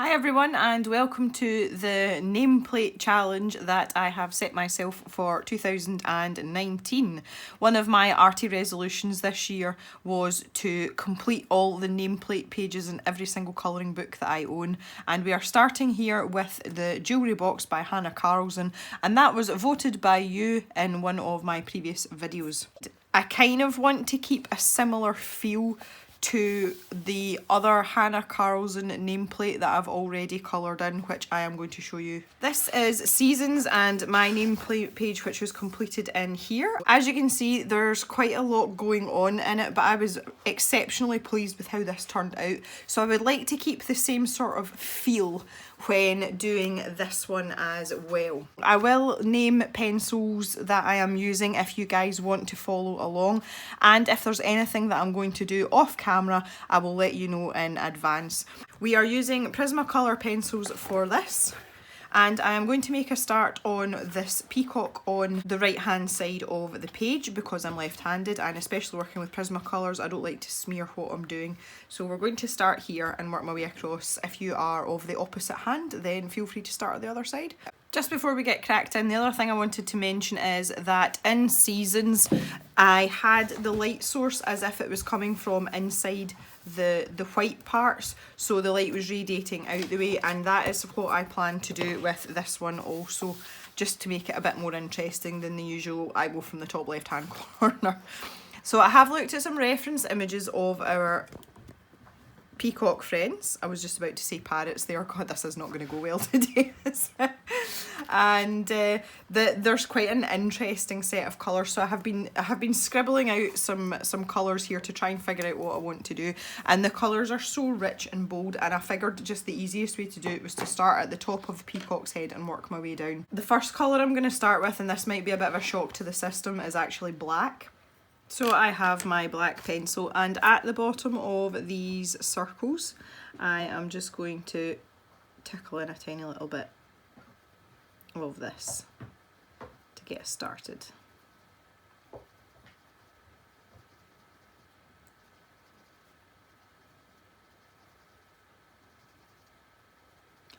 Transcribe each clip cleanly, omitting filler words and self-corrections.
Hi everyone and welcome to the nameplate challenge that I have set myself for 2019. One of my arty resolutions this year was to complete all the nameplate pages in every single colouring book that I own, and we are starting here with the Jewelry Box by Hanna Karlzon, and that was voted by you in one of my previous videos. I kind of want to keep a similar feel to the other Hanna Karlzon nameplate that I've already coloured in, which I am going to show you. This is Seasons and my nameplate page, which was completed in here. As you can see, there's quite a lot going on in it, but I was exceptionally pleased with how this turned out. So I would like to keep the same sort of feel when doing this one as well. I will name pencils that I am using if you guys want to follow along, and if there's anything that I'm going to do off camera, I will let you know in advance. We are using Prismacolor pencils for this, and I am going to make a start on this peacock on the right hand side of the page because I'm left-handed, and especially working with Prismacolors I don't like to smear what I'm doing. So we're going to start here and work my way across. If you are of the opposite hand, then feel free to start at the other side. Just before we get cracked in, the other thing I wanted to mention is that in Seasons I had the light source as if it was coming from inside the white parts, so the light was radiating out the way, and that is what I plan to do with this one also, just to make it a bit more interesting than the usual I go from the top left hand corner. So I have looked at some reference images of our peacock friends. I was just about to say parrots there. God, this is not going to go well today. And there's quite an interesting set of colours. So I have been scribbling out some colours here to try and figure out what I want to do. And the colours are so rich and bold, and I figured just the easiest way to do it was to start at the top of the peacock's head and work my way down. The first colour I'm going to start with, and this might be a bit of a shock to the system, is actually black. So I have my black pencil, and at the bottom of these circles I am just going to tickle in a tiny little bit of this to get us started.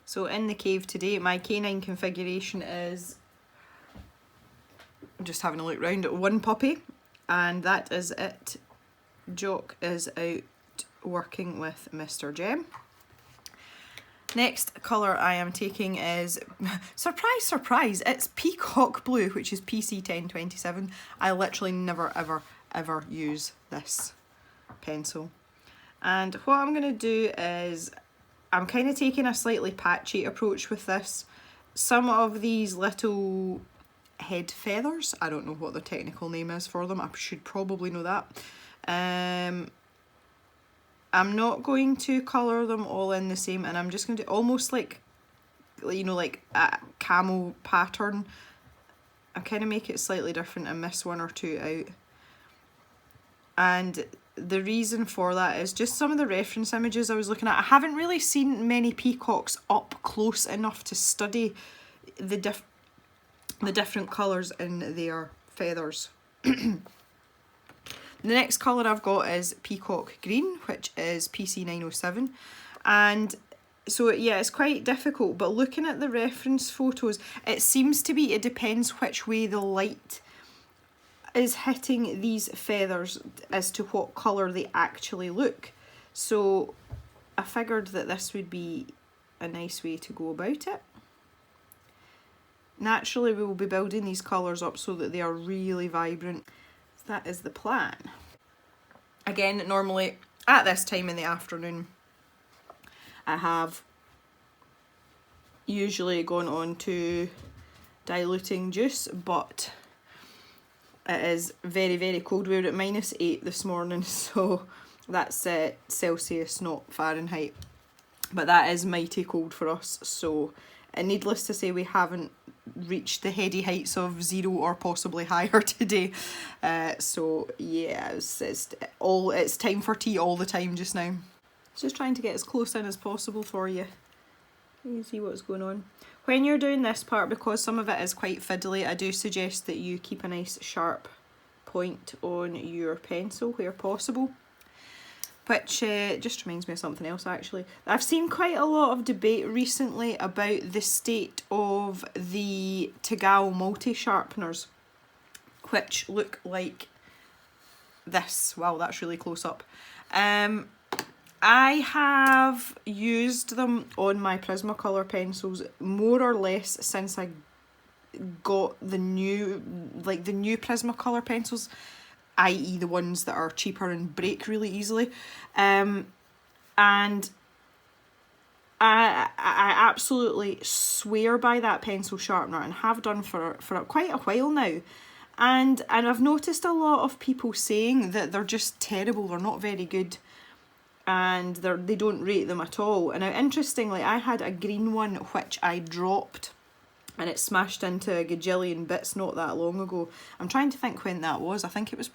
So in the cave today, my canine configuration is, I'm just having a look round at one puppy, and that is it. Jock is out working with Mr. Jem. Next colour I am taking is, surprise surprise, it's peacock blue, which is PC1027. I literally never ever use this pencil. And what I'm going to do is, I'm kind of taking a slightly patchy approach with this. Some of these little head feathers, I don't know what the technical name is for them, I should probably know that. I'm not going to colour them all in the same, and I'm just going to almost like, you know, like a camo pattern. I kind of make it slightly different and miss one or two out. And the reason for that is just some of the reference images I was looking at. I haven't really seen many peacocks up close enough to study the different colours in their feathers. The next colour I've got is peacock green, which is PC907, and so yeah, it's quite difficult, but looking at the reference photos, it seems to be, it depends which way the light is hitting these feathers as to what colour they actually look. So I figured that this would be a nice way to go about it. Naturally we will be building these colours up so that they are really vibrant. That is the plan. Again, normally at this time in the afternoon I have usually gone on to diluting juice, but it is very cold. We were at -8 this morning, so that's Celsius, not Fahrenheit, but that is mighty cold for us. So needless to say, we haven't reached the heady heights of 0 or possibly higher today. So yeah, it's time for tea all the time just now. Just trying to get as close in as possible for you. You can see what's going on. When you're doing this part, because some of it is quite fiddly, I do suggest that you keep a nice sharp point on your pencil where possible. which just reminds me of something else actually. I've seen quite a lot of debate recently about the state of the Tagal multi-sharpeners, which look like this. Wow, that's really close up. I have used them on my Prismacolor pencils more or less since I got the new Prismacolor pencils, i.e. the ones that are cheaper and break really easily. And I absolutely swear by that pencil sharpener and have done for quite a while now. And I've noticed a lot of people saying that they're just terrible, they're not very good, and they don't rate them at all. And now, interestingly, I had a green one which I dropped and it smashed into a gajillion bits not that long ago. I'm trying to think when that was. I think it was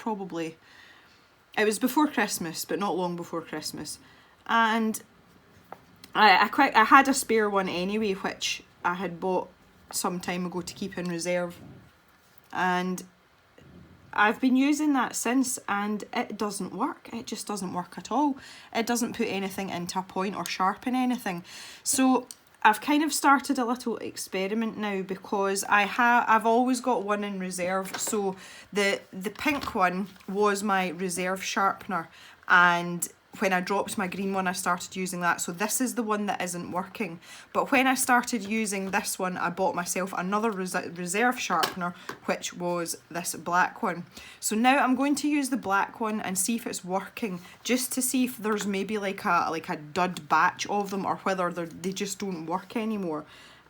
before Christmas, but not long before Christmas. And I had a spare one anyway, which I had bought some time ago to keep in reserve. And I've been using that since, and it doesn't work. It just doesn't work at all. It doesn't put anything into a point or sharpen anything. So I've kind of started a little experiment now, because I've always got one in reserve. So the pink one was my reserve sharpener, and when I dropped my green one I started using that. So this is the one that isn't working. But when I started using this one, I bought myself another reserve sharpener, which was this black one. So now I'm going to use the black one and see if it's working, just to see if there's maybe like a dud batch of them, or whether they just don't work anymore.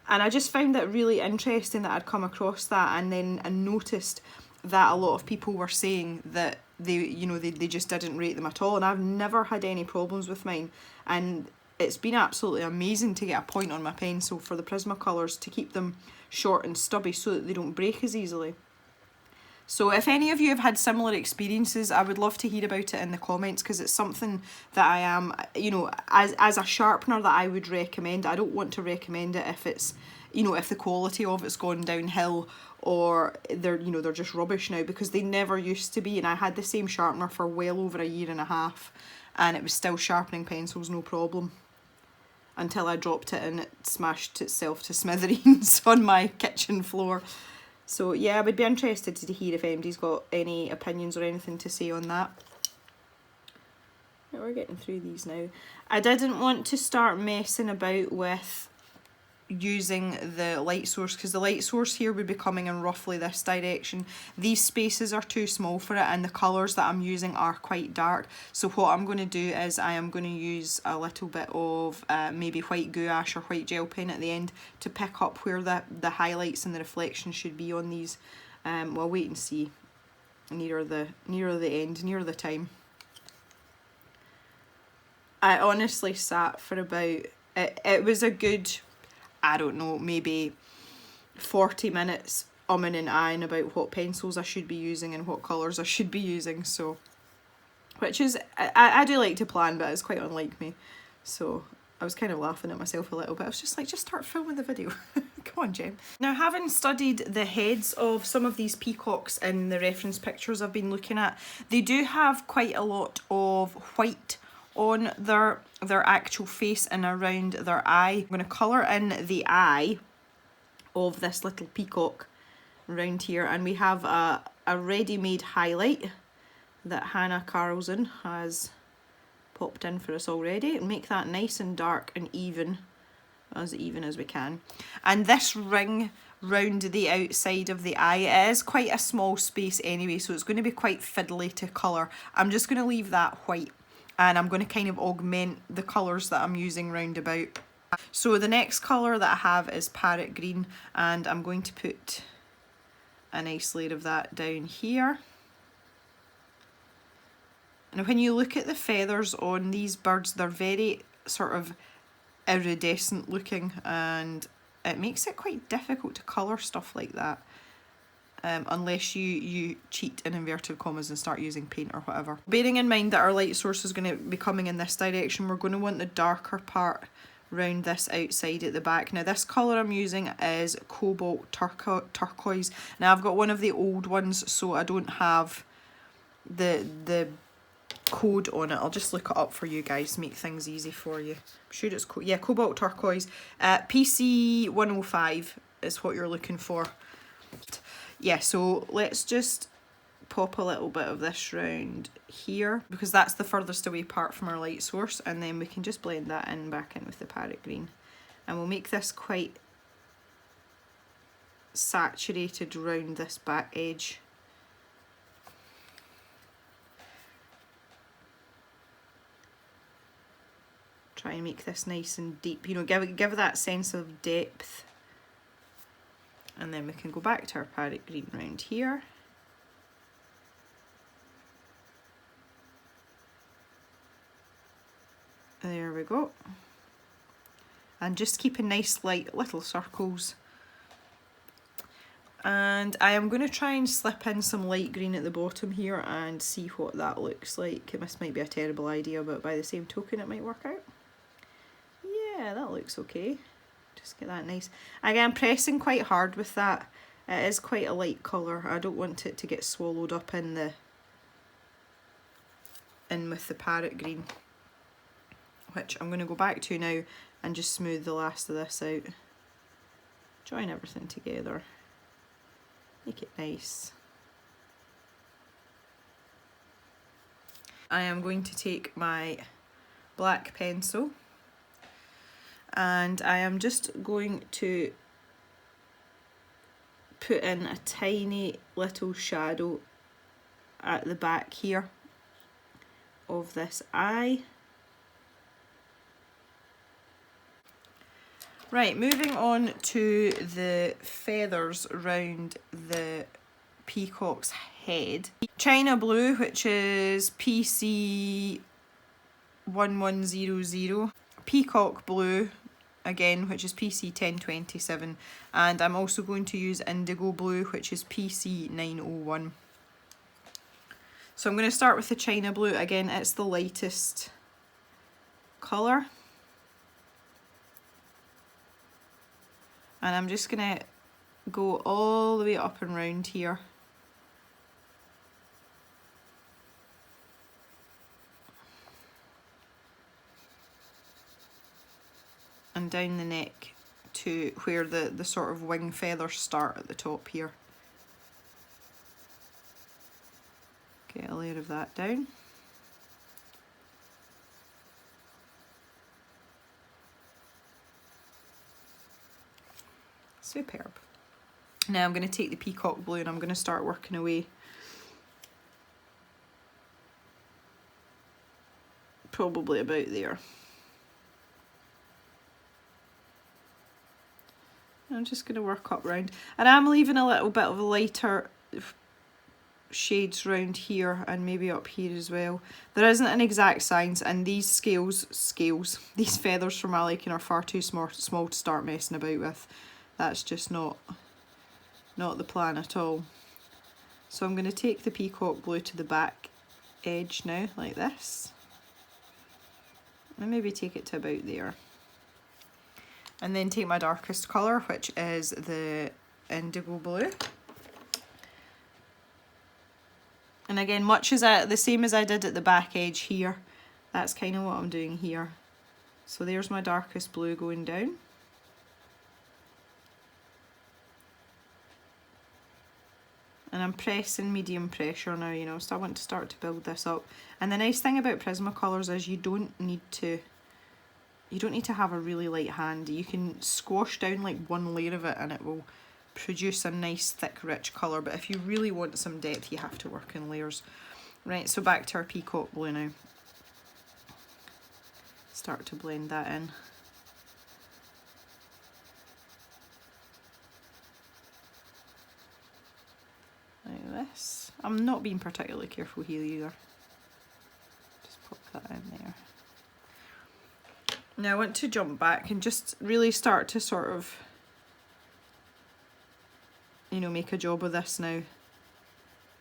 And I just found it really interesting that I'd come across that, and then I noticed that a lot of people were saying that they just didn't rate them at all, and I've never had any problems with mine, and it's been absolutely amazing to get a point on my pencil for the Prismacolors, to keep them short and stubby so that they don't break as easily. So if any of you have had similar experiences, I would love to hear about it in the comments, because it's something that I am, as a sharpener, that I would recommend. I don't want to recommend it if it's, if the quality of it's gone downhill, or they're just rubbish now, because they never used to be. And I had the same sharpener for well over a year and a half, and it was still sharpening pencils no problem, until I dropped it and it smashed itself to smithereens on my kitchen floor. So yeah, I would be interested to hear if anybody's got any opinions or anything to say on that. Right, we're getting through these now. I didn't want to start messing about with using the light source, because the light source here would be coming in roughly this direction. These spaces are too small for it, and the colours that I'm using are quite dark. So what I'm going to do is I am going to use a little bit of maybe white gouache or white gel pen at the end to pick up where the highlights and the reflections should be on these. We'll wait and see nearer the end, nearer the time. I honestly sat for about, it was a good, I don't know, maybe 40 minutes umming and ahhing about what pencils I should be using and what colours I should be using. So, which is, I do like to plan, but it's quite unlike me. So I was kind of laughing at myself a little bit. I was just like, just start filming the video. Come on, Jem. Now, having studied the heads of some of these peacocks in the reference pictures I've been looking at, they do have quite a lot of white on their actual face and around their eye. I'm going to colour in the eye of this little peacock around here, and we have a ready-made highlight that Hanna Karlzon has popped in for us already, and make that nice and dark and even as we can. And this ring round the outside of the eye, it is quite a small space anyway, so it's going to be quite fiddly to colour. I'm just going to leave that white, and I'm going to kind of augment the colours that I'm using round about. So the next colour that I have is parrot green, and I'm going to put a nice layer of that down here. And when you look at the feathers on these birds, they're very sort of iridescent looking, and it makes it quite difficult to colour stuff like that. Unless you cheat in inverted commas and start using paint or whatever. Bearing in mind that our light source is going to be coming in this direction, we're going to want the darker part round this outside at the back. Now this colour I'm using is cobalt turquoise. Now I've got one of the old ones, so I don't have the code on it. I'll just look it up for you guys, make things easy for you. I'm sure it's yeah, cobalt turquoise. PC 105 is what you're looking for. Yeah, so let's just pop a little bit of this round here because that's the furthest away part from our light source, and then we can just blend that in back in with the parrot green, and we'll make this quite saturated round this back edge. Try and make this nice and deep, you know, give that sense of depth. And then we can go back to our parrot green round here. There we go. And just keep a nice light little circles. And I am going to try and slip in some light green at the bottom here and see what that looks like. This might be a terrible idea, but by the same token it might work out. Yeah, that looks okay. Just get that nice. Again, pressing quite hard with that. It is quite a light colour. I don't want it to get swallowed up in with the parrot green, which I'm going to go back to now and just smooth the last of this out. Join everything together. Make it nice. I am going to take my black pencil and I am just going to put in a tiny little shadow at the back here of this eye. Right, moving on to the feathers around the peacock's head. China blue, which is PC 1100. Peacock blue, again, which is PC 1027. And I'm also going to use indigo blue, which is PC 901. So I'm going to start with the China blue. Again, it's the lightest colour. And I'm just going to go all the way up and round here. And down the neck to where the sort of wing feathers start at the top here. Get a layer of that down. Superb. Now I'm going to take the peacock blue and I'm going to start working away. Probably about there. I'm just going to work up round, and I'm leaving a little bit of lighter shades round here and maybe up here as well. There isn't an exact science, and these these feathers for my liking are far too small to start messing about with. That's just not the plan at all. So I'm going to take the peacock blue to the back edge now, like this, and maybe take it to about there. And then take my darkest colour, which is the indigo blue. And again, much as the same as I did at the back edge here, that's kind of what I'm doing here. So there's my darkest blue going down. And I'm pressing medium pressure now, you know, so I want to start to build this up. And the nice thing about Prismacolors is you don't need to have a really light hand. You can squash down like one layer of it and it will produce a nice thick rich colour, but if you really want some depth you have to work in layers. Right, so back to our peacock blue now. Start to blend that in. Like this. I'm not being particularly careful here either. Just pop that in there. Now I want to jump back and just really start to sort of, you know, make a job of this now.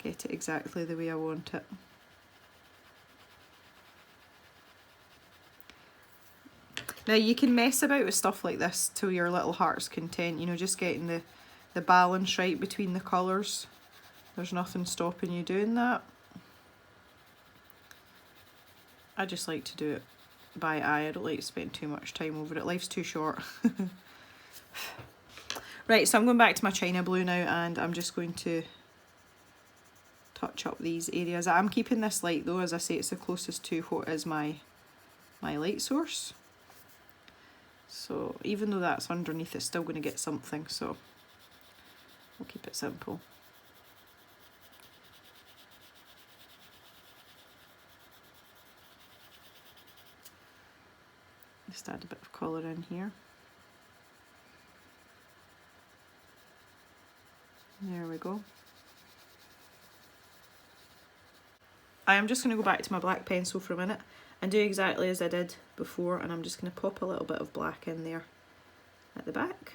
Get it exactly the way I want it. Now you can mess about with stuff like this till your little heart's content, you know, just getting the balance right between the colours. There's nothing stopping you doing that. I just like to do it by eye. I don't like to spend too much time over it. Life's too short. Right, so I'm going back to my China blue now, and I'm just going to touch up these areas. I'm keeping this light though, as I say, it's the closest to what is my light source. So even though that's underneath, it's still going to get something, so we'll keep it simple. Just add a bit of colour in here. There we go. I am just going to go back to my black pencil for a minute and do exactly as I did before, and I'm just going to pop a little bit of black in there at the back.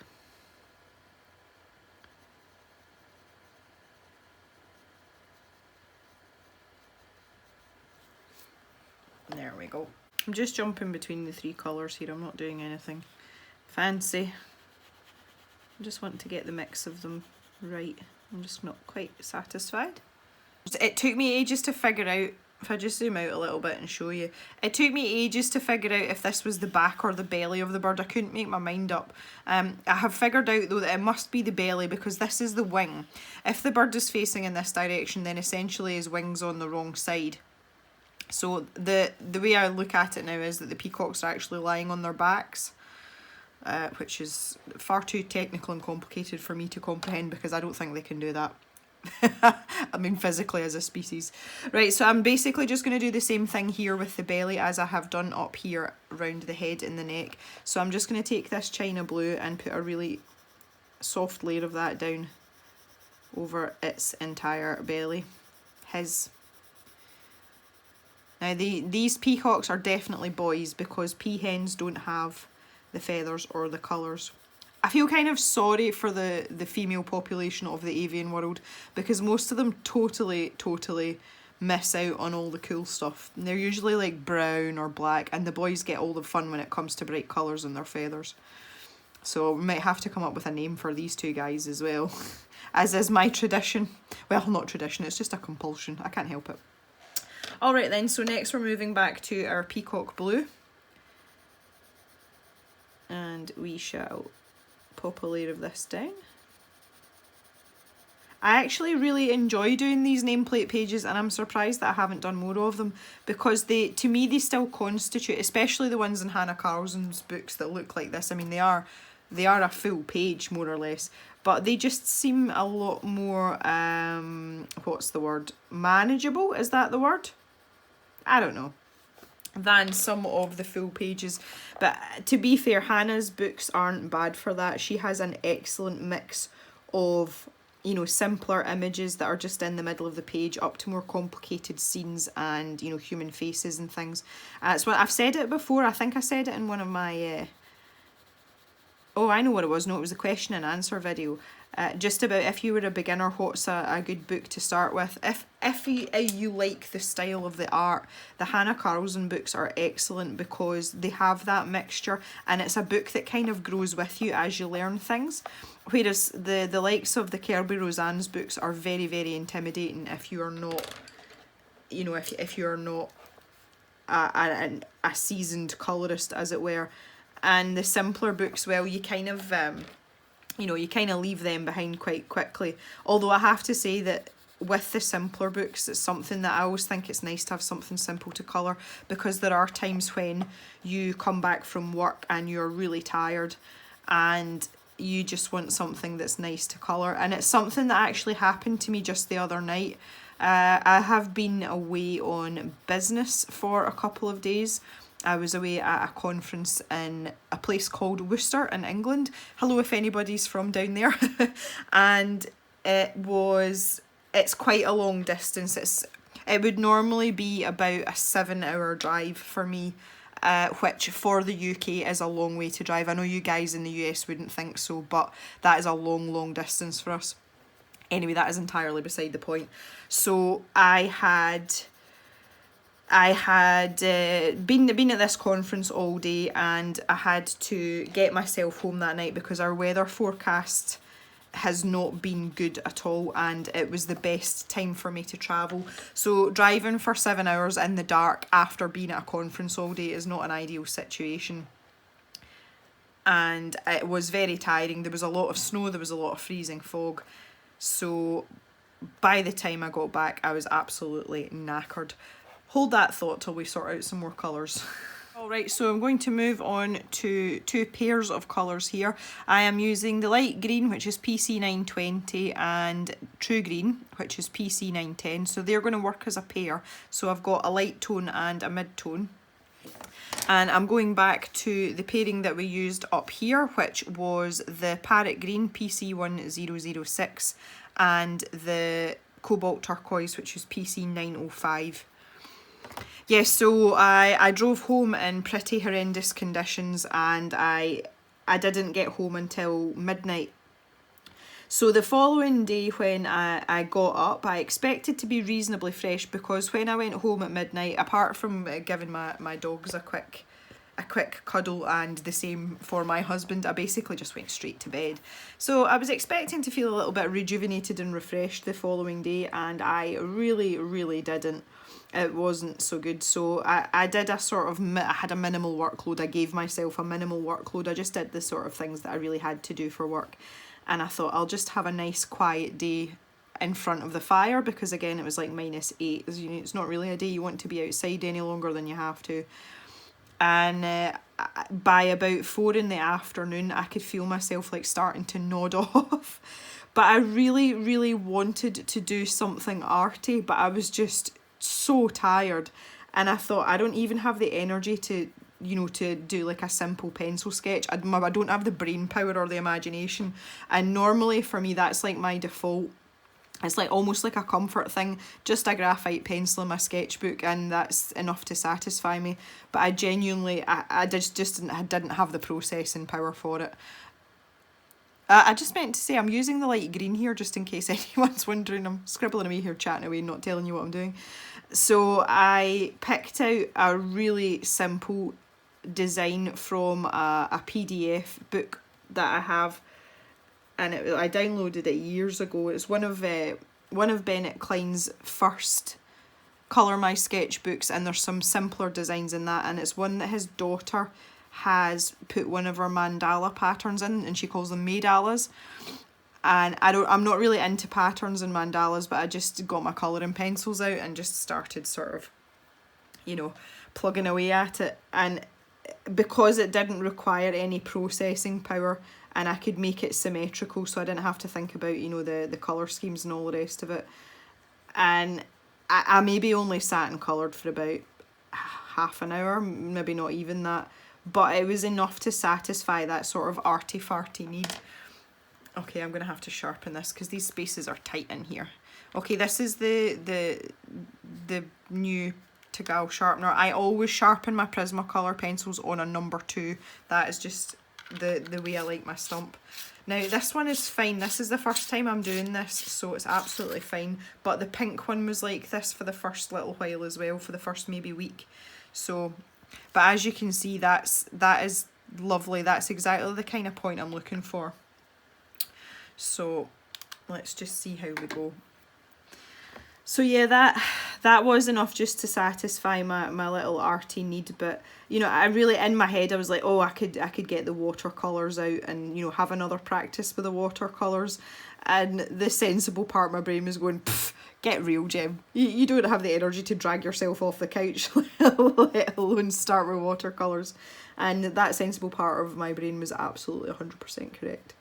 There we go. I'm just jumping between the three colours here. I'm not doing anything fancy. I just want to get the mix of them right. I'm just not quite satisfied. It took me ages to figure out, if I just zoom out a little bit and show you, it took me ages to figure out if this was the back or the belly of the bird. I couldn't make my mind up. I have figured out though that it must be the belly, because this is the wing. If the bird is facing in this direction, then essentially his wing's on the wrong side. So the way I look at it now is that the peacocks are actually lying on their backs, which is far too technical and complicated for me to comprehend, because I don't think they can do that. I mean physically as a species. Right, so I'm basically just going to do the same thing here with the belly as I have done up here around the head and the neck. So I'm just going to take this China blue and put a really soft layer of that down over its entire belly. Now these peacocks are definitely boys, because peahens don't have the feathers or the colours. I feel kind of sorry for the female population of the avian world, because most of them totally miss out on all the cool stuff. And they're usually like brown or black, and the boys get all the fun when it comes to bright colours in their feathers. So we might have to come up with a name for these two guys as well, as is my tradition. Well, not tradition, it's just a compulsion. I can't help it. Alright then, so next we're moving back to our peacock blue. And we shall pop a layer of this down. I actually really enjoy doing these nameplate pages, and I'm surprised that I haven't done more of them, because to me they still constitute, especially the ones in Hanna Karlzon's books that look like this. I mean, they are a full page more or less, but they just seem a lot more what's the word, manageable, is that the word? I don't know, than some of the full pages. But to be fair, Hannah's books aren't bad for that. She has an excellent mix of, you know, simpler images that are just in the middle of the page, up to more complicated scenes and, you know, human faces and things. It's what I've said it before. I think I said it in one of my oh, I know what it was. No, it was the question and answer video. Just about if you were a beginner, what's a good book to start with. If you like the style of the art, the Hanna Karlzon books are excellent, because they have that mixture, and it's a book that kind of grows with you as you learn things. Whereas the likes of the Kirby Roseanne's books are very, very intimidating if you are not, you know, if you're not a seasoned colourist, as it were. And the simpler books, well, you kind of you know, you kind of leave them behind quite quickly. Although I have to say that with the simpler books, it's something that I always think it's nice to have something simple to colour, because there are times when you come back from work and you're really tired and you just want something that's nice to colour. And it's something that actually happened to me just the other night. I have been away on business for a couple of days. I was away at a conference in a place called Worcester in England. Hello if anybody's from down there. And it's quite a long distance. It would normally be about a 7-hour drive for me, which for the UK is a long way to drive. I know you guys in the US wouldn't think so, but that is a long distance for us. Anyway, that is entirely beside the point. So I had been at this conference all day, and I had to get myself home that night because our weather forecast has not been good at all, and it was the best time for me to travel. So driving for 7 hours in the dark after being at a conference all day is not an ideal situation, and it was very tiring. There was a lot of snow, there was a lot of freezing fog, so by the time I got back I was absolutely knackered. Hold that thought till we sort out some more colours. Alright, so I'm going to move on to two pairs of colours here. I am using the light green, which is PC920, and true green, which is PC910. So they're going to work as a pair. So I've got a light tone and a mid-tone. And I'm going back to the pairing that we used up here, which was the parrot green, PC1006, and the cobalt turquoise, which is PC905. Yes, so I drove home in pretty horrendous conditions, and I didn't get home until midnight. So the following day when I got up, I expected to be reasonably fresh, because when I went home at midnight, apart from giving my dogs a quick cuddle, and the same for my husband, I basically just went straight to bed. So I was expecting to feel a little bit rejuvenated and refreshed the following day, and I really didn't. It wasn't so good. So I did a sort of, I had a minimal workload. I gave myself a minimal workload. I just did the sort of things that I really had to do for work. And I thought I'll just have a nice quiet day in front of the fire, because again it was like -8. You know, it's not really a day you want to be outside any longer than you have to. And by about 4 in the afternoon I could feel myself like starting to nod off. But I really wanted to do something arty, but I was just so tired, and I thought I don't even have the energy to, you know, to do like a simple pencil sketch. I don't have the brain power or the imagination, and normally for me that's like my default. It's like almost like a comfort thing, just a graphite pencil in my sketchbook, and that's enough to satisfy me. But I genuinely, I just didn't have the processing power for it. I just meant to say I'm using the light green here just in case anyone's wondering. I'm scribbling away here, chatting away, not telling you what I'm doing. So I picked out a really simple design from a PDF book that I have, and I downloaded it years ago. It's one of Bennett Klein's first Colour My sketchbooks, and there's some simpler designs in that, and it's one that his daughter has put one of her mandala patterns in, and she calls them mandalas. And I'm not really into patterns and mandalas, but I just got my colouring pencils out and just started sort of, you know, plugging away at it. And because it didn't require any processing power, and I could make it symmetrical, so I didn't have to think about, you know, the colour schemes and all the rest of it. And I maybe only sat and coloured for about half an hour, maybe not even that. But it was enough to satisfy that sort of arty-farty need. Okay, I'm going to have to sharpen this because these spaces are tight in here. Okay, this is the new Tagal sharpener. I always sharpen my Prismacolor pencils on a number 2. That is just the way I like my stump. Now this one is fine. This is the first time I'm doing this, so it's absolutely fine. But the pink one was like this for the first little while as well, for the first maybe week. So, but as you can see, that is lovely. That's exactly the kind of point I'm looking for. So let's just see how we go. So yeah, that was enough just to satisfy my little arty need. But you know, I really, in my head I was like, oh, I could get the watercolours out and, you know, have another practice with the watercolours. And the sensible part of my brain was going, get real, Jem. You don't have the energy to drag yourself off the couch, let alone start with watercolours. And that sensible part of my brain was absolutely 100% correct.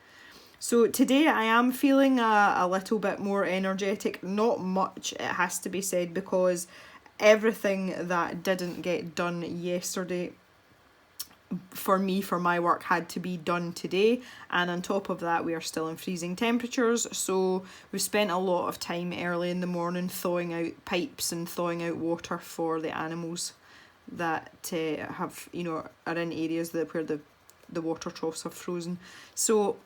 So today I am feeling a little bit more energetic. Not much, it has to be said, because everything that didn't get done yesterday for my work had to be done today. And on top of that, we are still in freezing temperatures. So we spent a lot of time early in the morning thawing out pipes and thawing out water for the animals that have, you know, are in areas where the water troughs have frozen. So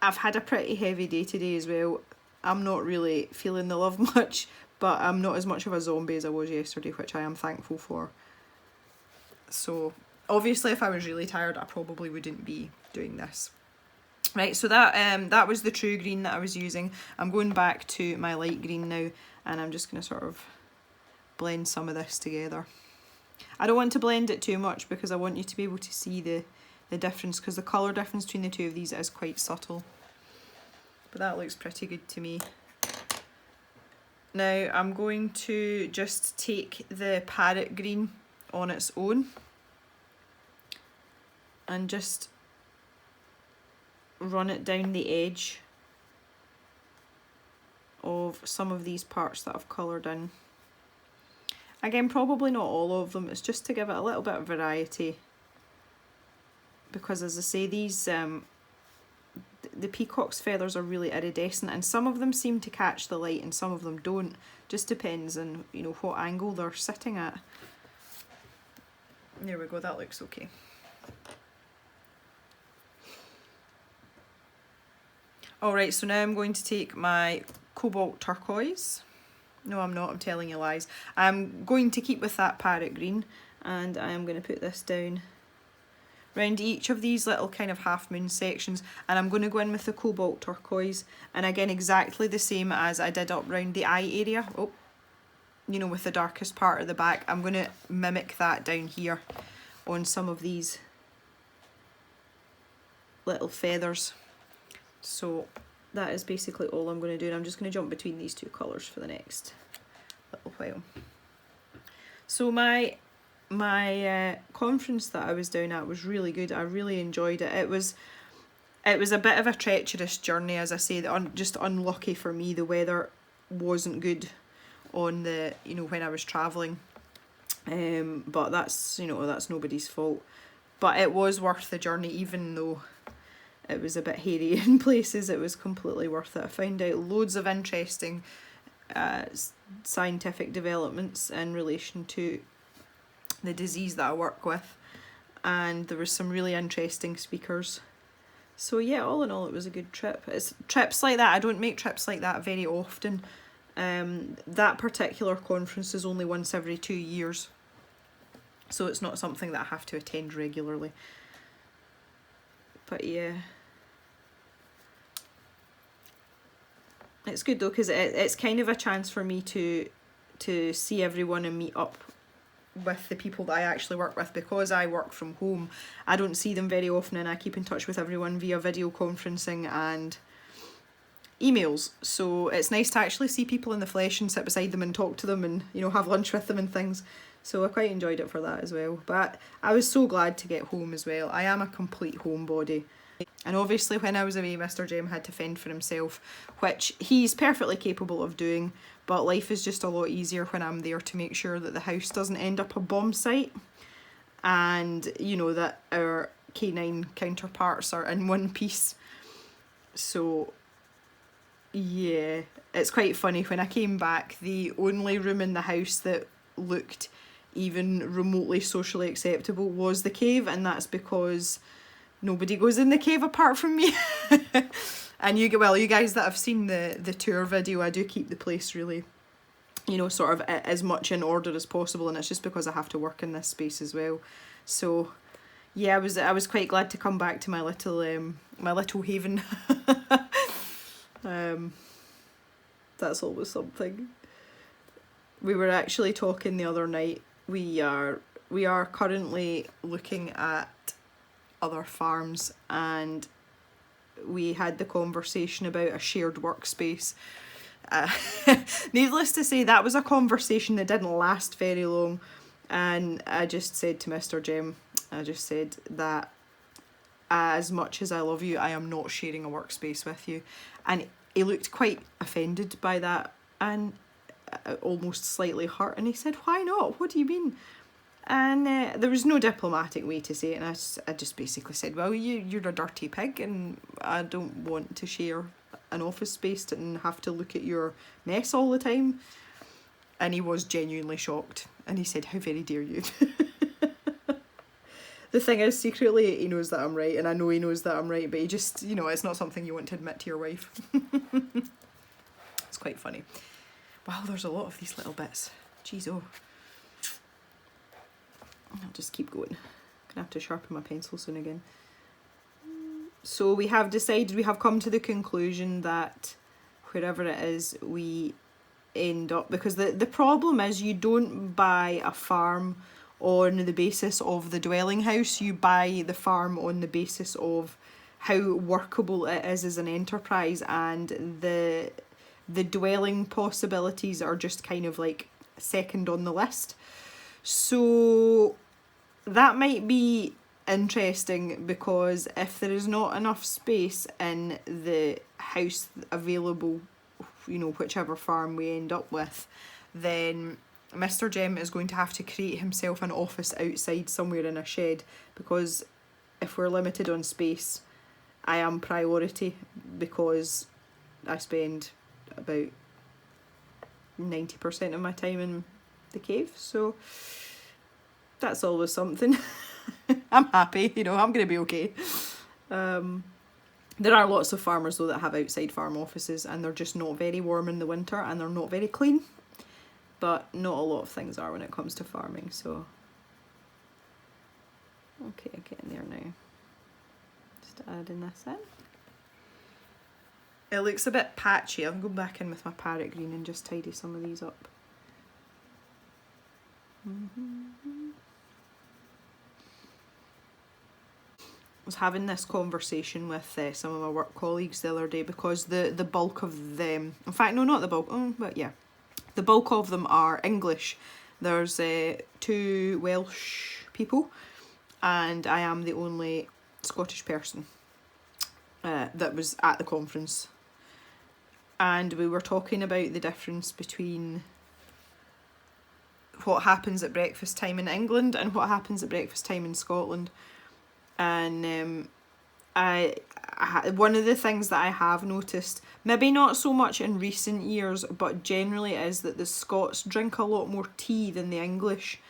I've had a pretty heavy day today as well. I'm not really feeling the love much, but I'm not as much of a zombie as I was yesterday, which I am thankful for. So obviously if I was really tired, I probably wouldn't be doing this. Right, so that was the true green that I was using. I'm going back to my light green now, and I'm just going to sort of blend some of this together. I don't want to blend it too much because I want you to be able to see the difference, because the colour difference between the two of these is quite subtle. But that looks pretty good to me. Now I'm going to just take the parrot green on its own and just run it down the edge of some of these parts that I've coloured in. Again, probably not all of them, it's just to give it a little bit of variety, because as I say, these the peacock's feathers are really iridescent, and some of them seem to catch the light and some of them don't. Just depends on, you know, what angle they're sitting at. There we go, that looks okay. Alright, so now I'm going to take my cobalt turquoise. No, I'm not, I'm telling you lies. I'm going to keep with that parrot green, and I am going to put this down around each of these little kind of half moon sections, and I'm going to go in with the cobalt turquoise, and again exactly the same as I did up round the eye area, oh, you know, with the darkest part of the back. I'm going to mimic that down here on some of these little feathers. So that is basically all I'm going to do, and I'm just going to jump between these two colours for the next little while. So my conference that I was down at was really good. I really enjoyed it. It was a bit of a treacherous journey, as I say. Just unlucky for me, the weather wasn't good on the, you know, when I was travelling. But that's, you know, that's nobody's fault. But it was worth the journey, even though it was a bit hairy in places. It was completely worth it. I found out loads of interesting scientific developments in relation to the disease that I work with, and there was some really interesting speakers. So yeah, all in all, it was a good trip. It's trips like that, I don't make trips like that very often. That particular conference is only once every 2 years, so it's not something that I have to attend regularly. But yeah, it's good though, because it's kind of a chance for me to see everyone and meet up with the people that I actually work with. Because I work from home, I don't see them very often, and I keep in touch with everyone via video conferencing and emails. So it's nice to actually see people in the flesh and sit beside them and talk to them and, you know, have lunch with them and things. So I quite enjoyed it for that as well. But I was so glad to get home as well. I am a complete homebody. And obviously when I was away, Mr. Jem had to fend for himself, which he's perfectly capable of doing, but life is just a lot easier when I'm there to make sure that the house doesn't end up a bomb site, and, you know, that our canine counterparts are in one piece. So yeah, it's quite funny. When I came back, the only room in the house that looked even remotely socially acceptable was the cave, and that's because nobody goes in the cave apart from me. And you guys that have seen the tour video, I do keep the place really, you know, sort of as much in order as possible, and it's just because I have to work in this space as well. So yeah, I was quite glad to come back to my little haven. That's always something. We were actually talking the other night. We are currently looking at other farms, and we had the conversation about a shared workspace. Needless to say, that was a conversation that didn't last very long, and I just said to Mr. Jem, I just said that as much as I love you, I am not sharing a workspace with you. And he looked quite offended by that, and almost slightly hurt, and he said, why not? What do you mean? And there was no diplomatic way to say it, and I just basically said, well, you're a dirty pig, and I don't want to share an office space and have to look at your mess all the time. And he was genuinely shocked, and he said, how very dare you. The thing is, secretly he knows that I'm right, and I know he knows that I'm right, but he just, you know, it's not something you want to admit to your wife. It's quite funny. Wow, there's a lot of these little bits. Jeez, oh. I'll just keep going. Gonna have to sharpen my pencil soon again. So we have decided, we have come to the conclusion that wherever it is, we end up, because the problem is you don't buy a farm on the basis of the dwelling house, you buy the farm on the basis of how workable it is as an enterprise, and the dwelling possibilities are just kind of like second on the list. So that might be interesting, because if there is not enough space in the house available, you know, whichever farm we end up with, then Mr. Jem is going to have to create himself an office outside somewhere in a shed, because if we're limited on space, I am priority, because I spend about 90% of my time in the cave, so that's always something. I'm happy, you know, I'm going to be okay. There are lots of farmers though that have outside farm offices, and they're just not very warm in the winter, and they're not very clean. But not a lot of things are when it comes to farming, so. Okay, getting there now. Just adding this in. It looks a bit patchy. I'll go back in with my parrot green and just tidy some of these up. I was having this conversation with some of my work colleagues the other day, because the bulk of them, in fact, no, not the bulk, but yeah, the bulk of them are English. There's 2 Welsh people, and I am the only Scottish person that was at the conference. And we were talking about the difference between what happens at breakfast time in England and what happens at breakfast time in Scotland. And one of the things that I have noticed, maybe not so much in recent years, but generally, is that the Scots drink a lot more tea than the English.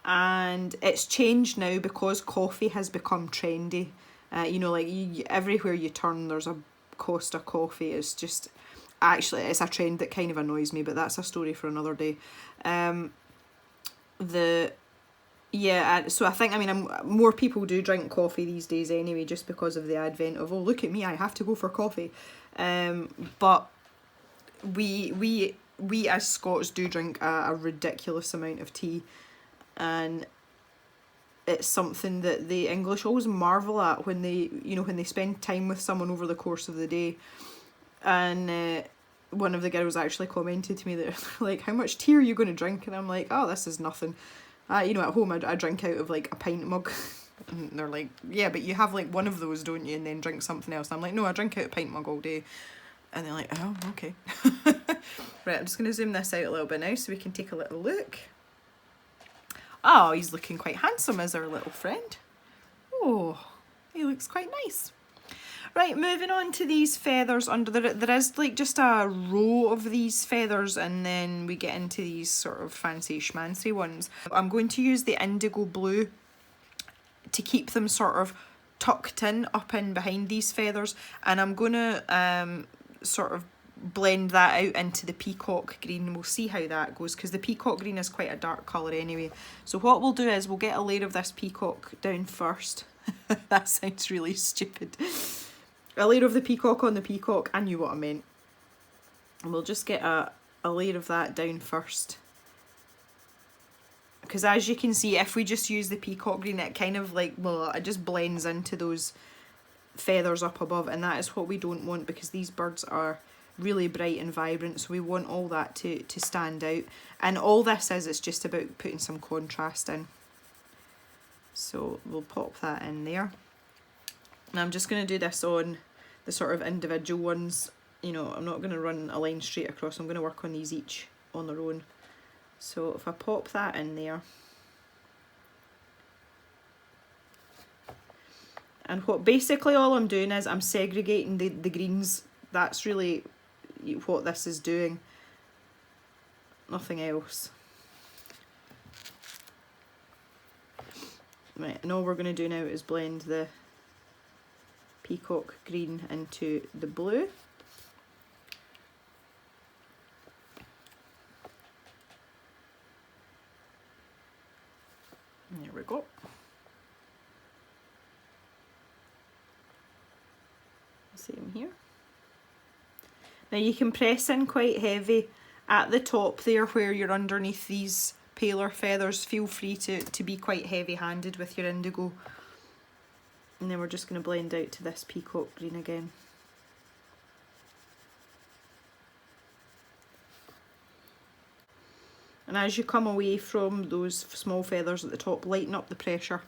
And it's changed now because coffee has become trendy. You know, like everywhere you turn, there's a Costa coffee. It's just, actually, it's a trend that kind of annoys me, but that's a story for another day. So I think, I mean, more people do drink coffee these days anyway, just because of the advent of, oh, look at me, I have to go for coffee. But we as Scots do drink a ridiculous amount of tea, and it's something that the English always marvel at when they, you know, when they spend time with someone over the course of the day. And one of the girls actually commented to me that, like, how much tea are you going to drink? And I'm like, oh, this is nothing. You know, at home I drink out of like a pint mug. And they're like, yeah, but you have like one of those, don't you, and then drink something else. And I'm like, no, I drink out of a pint mug all day. And they're like, oh, okay. Right, I'm just going to zoom this out a little bit now so we can take a little look. Oh, he's looking quite handsome as our little friend. Oh, he looks quite nice. Right, moving on to these feathers under there is like just a row of these feathers, and then we get into these sort of fancy schmancy ones. I'm going to use the indigo blue to keep them sort of tucked in up in behind these feathers, and I'm going to sort of blend that out into the peacock green, and we'll see how that goes, because the peacock green is quite a dark colour anyway. So what we'll do is we'll get a layer of this peacock down first. That sounds really stupid. A layer of the peacock on the peacock, I knew what I meant. And we'll just get a layer of that down first. Because as you can see, if we just use the peacock green, it kind of like, well, it just blends into those feathers up above, and that is what we don't want, because these birds are really bright and vibrant, so we want all that to stand out. And all this is, it's just about putting some contrast in. So we'll pop that in there. And I'm just going to do this on the sort of individual ones. You know, I'm not going to run a line straight across. I'm going to work on these each on their own. So if I pop that in there. And what basically all I'm doing is I'm segregating the greens. That's really what this is doing. Nothing else. Right, and all we're going to do now is blend the peacock green into the blue. There we go. Same here. Now you can press in quite heavy at the top there where you're underneath these paler feathers. Feel free to be quite heavy handed with your indigo. And then we're just going to blend out to this peacock green again. And as you come away from those small feathers at the top, lighten up the pressure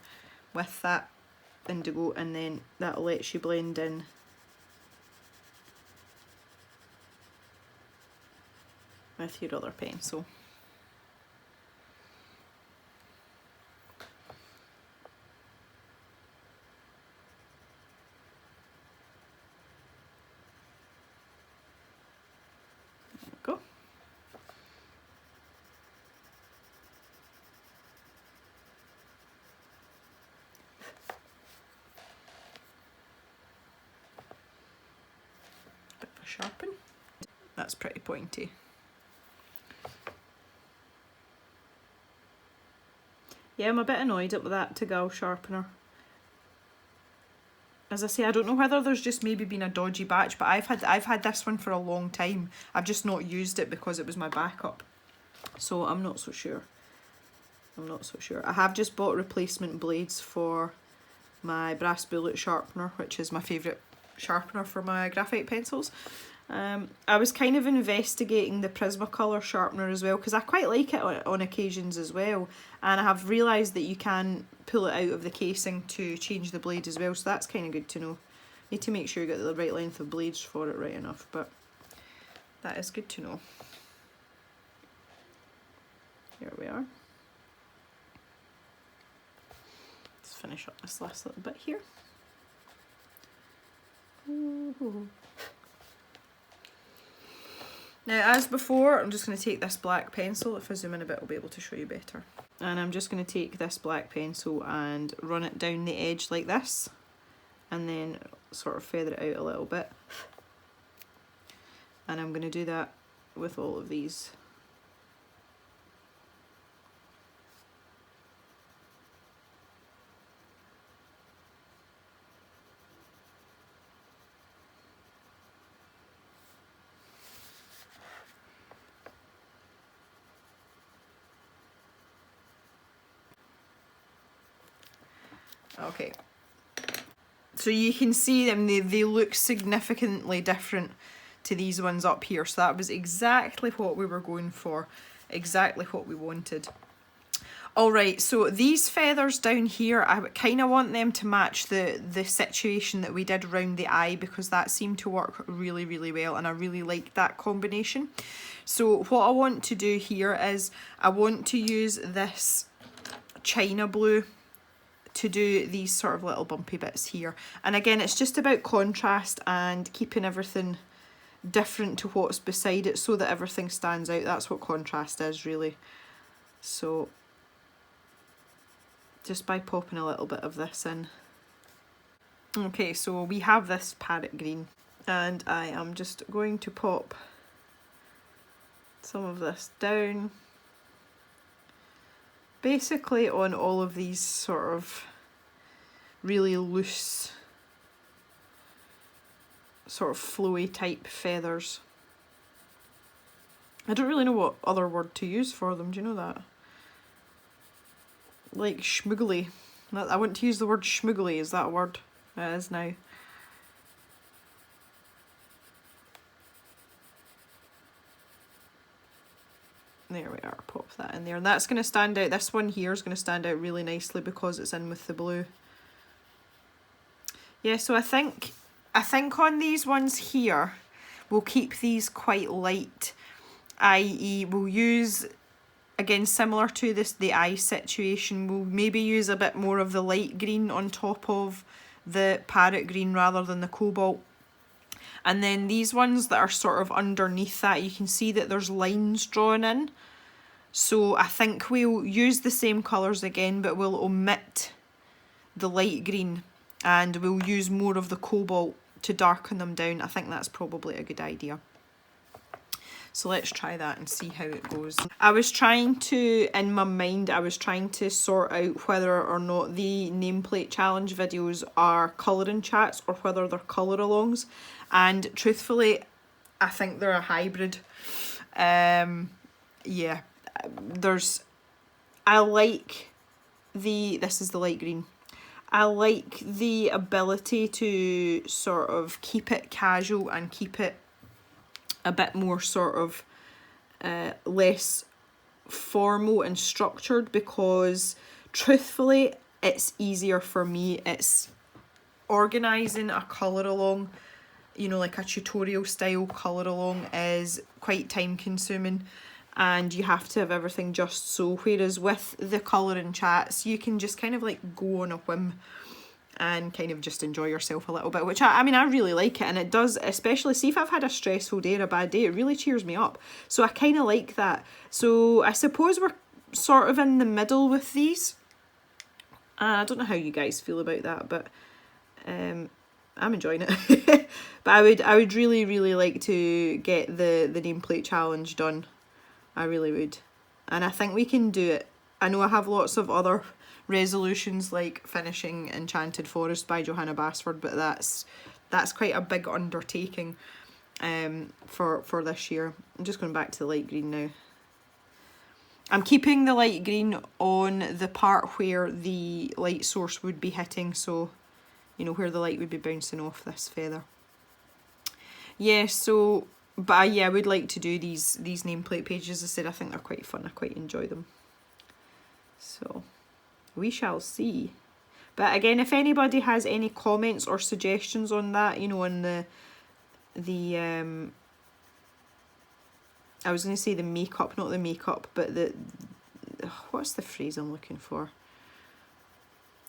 with that indigo, and then that lets you blend in with your other pencil. There we go. Bit of a sharpen. That's pretty pointy. Yeah, I'm a bit annoyed at that Tagal sharpener. As I say, I don't know whether there's just maybe been a dodgy batch, but I've had this one for a long time. I've just not used it because it was my backup. So I'm not so sure. I'm not so sure. I have just bought replacement blades for my brass bullet sharpener, which is my favourite sharpener for my graphite pencils. I was kind of investigating the Prismacolor sharpener as well, because I quite like it on occasions as well, and I have realised that you can pull it out of the casing to change the blade as well, so that's kind of good to know. Need to make sure you get the right length of blades for it right enough, but that is good to know. Here we are. Let's finish up this last little bit here. Ooh. Now, as before, I'm just going to take this black pencil. If I zoom in a bit, I'll be able to show you better. And I'm just going to take this black pencil and run it down the edge like this, and then sort of feather it out a little bit. And I'm going to do that with all of these. Okay, so you can see them, they look significantly different to these ones up here, so that was exactly what we were going for, exactly what we wanted. Alright, so these feathers down here, I kind of want them to match the situation that we did around the eye, because that seemed to work really, really well, and I really like that combination. So what I want to do here is I want to use this China blue to do these sort of little bumpy bits here. And again, it's just about contrast and keeping everything different to what's beside it so that everything stands out. That's what contrast is, really. So just by popping a little bit of this in. Okay, so we have this parrot green, and I am just going to pop some of this down, basically on all of these sort of really loose, sort of flowy type feathers. I don't really know what other word to use for them, do you know that? Like schmoogly. I want to use the word schmoogly, is that a word? It is now. There we are, pop that in there. And that's going to stand out, this one here is going to stand out really nicely because it's in with the blue. Yeah, so I think on these ones here, we'll keep these quite light, i.e. we'll use, again, similar to the eye situation, we'll maybe use a bit more of the light green on top of the parrot green rather than the cobalt. And then these ones that are sort of underneath that, you can see that there's lines drawn in. So I think we'll use the same colours again, but we'll omit the light green and we'll use more of the cobalt to darken them down. I think that's probably a good idea. So let's try that and see how it goes. I was trying to, in my mind, I was trying to sort out whether or not the nameplate challenge videos are colouring chats or whether they're colour alongs. And truthfully, I think they're a hybrid. Yeah, I like this is the light green. I like the ability to sort of keep it casual and keep it a bit more sort of less formal and structured, because truthfully it's easier for me. It's organising a colour along, you know, like a tutorial style colour along is quite time consuming, and you have to have everything just so, whereas with the colouring chats you can just kind of like go on a whim and kind of just enjoy yourself a little bit, which I mean I really like it, and it does, especially see if I've had a stressful day or a bad day, it really cheers me up. So I kind of like that. So I suppose we're sort of in the middle with these. I don't know how you guys feel about that, but I'm enjoying it. But I would really like to get the nameplate challenge done. I really would, and I think we can do it. I know I have lots of other resolutions like finishing Enchanted Forest by Johanna Basford, but that's quite a big undertaking for this year. I'm just going back to the light green now. I'm keeping the light green on the part where the light source would be hitting, so you know, where the light would be bouncing off this feather. Yeah, so, but yeah, I would like to do these nameplate pages. As I said, I think they're quite fun. I quite enjoy them. So, we shall see. But again, if anybody has any comments or suggestions on that, you know, on the I was going to say the makeup, not the makeup, but what's the phrase I'm looking for?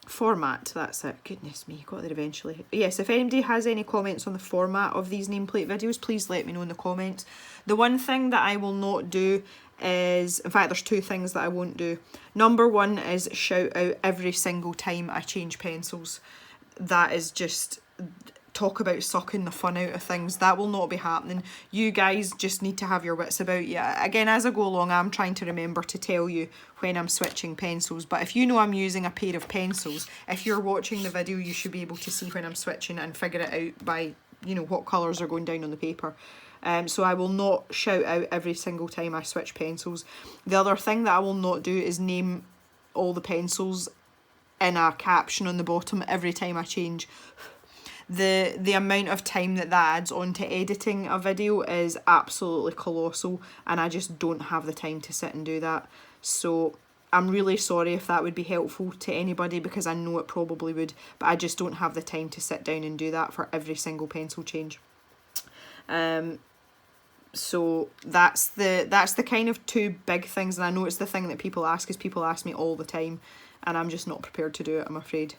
Format, that's it. Goodness me, got there eventually. Yes, if anybody has any comments on the format of these nameplate videos, please let me know in the comments. The one thing that I will not do is, in fact there's two things that I won't do. Number one is shout out every single time I change pencils. That is just, talk about sucking the fun out of things. That will not be happening. You guys just need to have your wits about you. Again, as I go along, I'm trying to remember to tell you when I'm switching pencils, but if you know I'm using a pair of pencils, if you're watching the video, you should be able to see when I'm switching and figure it out by, you know, what colours are going down on the paper. So I will not shout out every single time I switch pencils. The other thing that I will not do is name all the pencils in a caption on the bottom every time I change. The amount of time that adds on to editing a video is absolutely colossal, and I just don't have the time to sit and do that. So I'm really sorry if that would be helpful to anybody, because I know it probably would, but I just don't have the time to sit down and do that for every single pencil change. So that's the kind of two big things, and I know it's the thing that people ask, because people ask me all the time, and I'm just not prepared to do it, I'm afraid.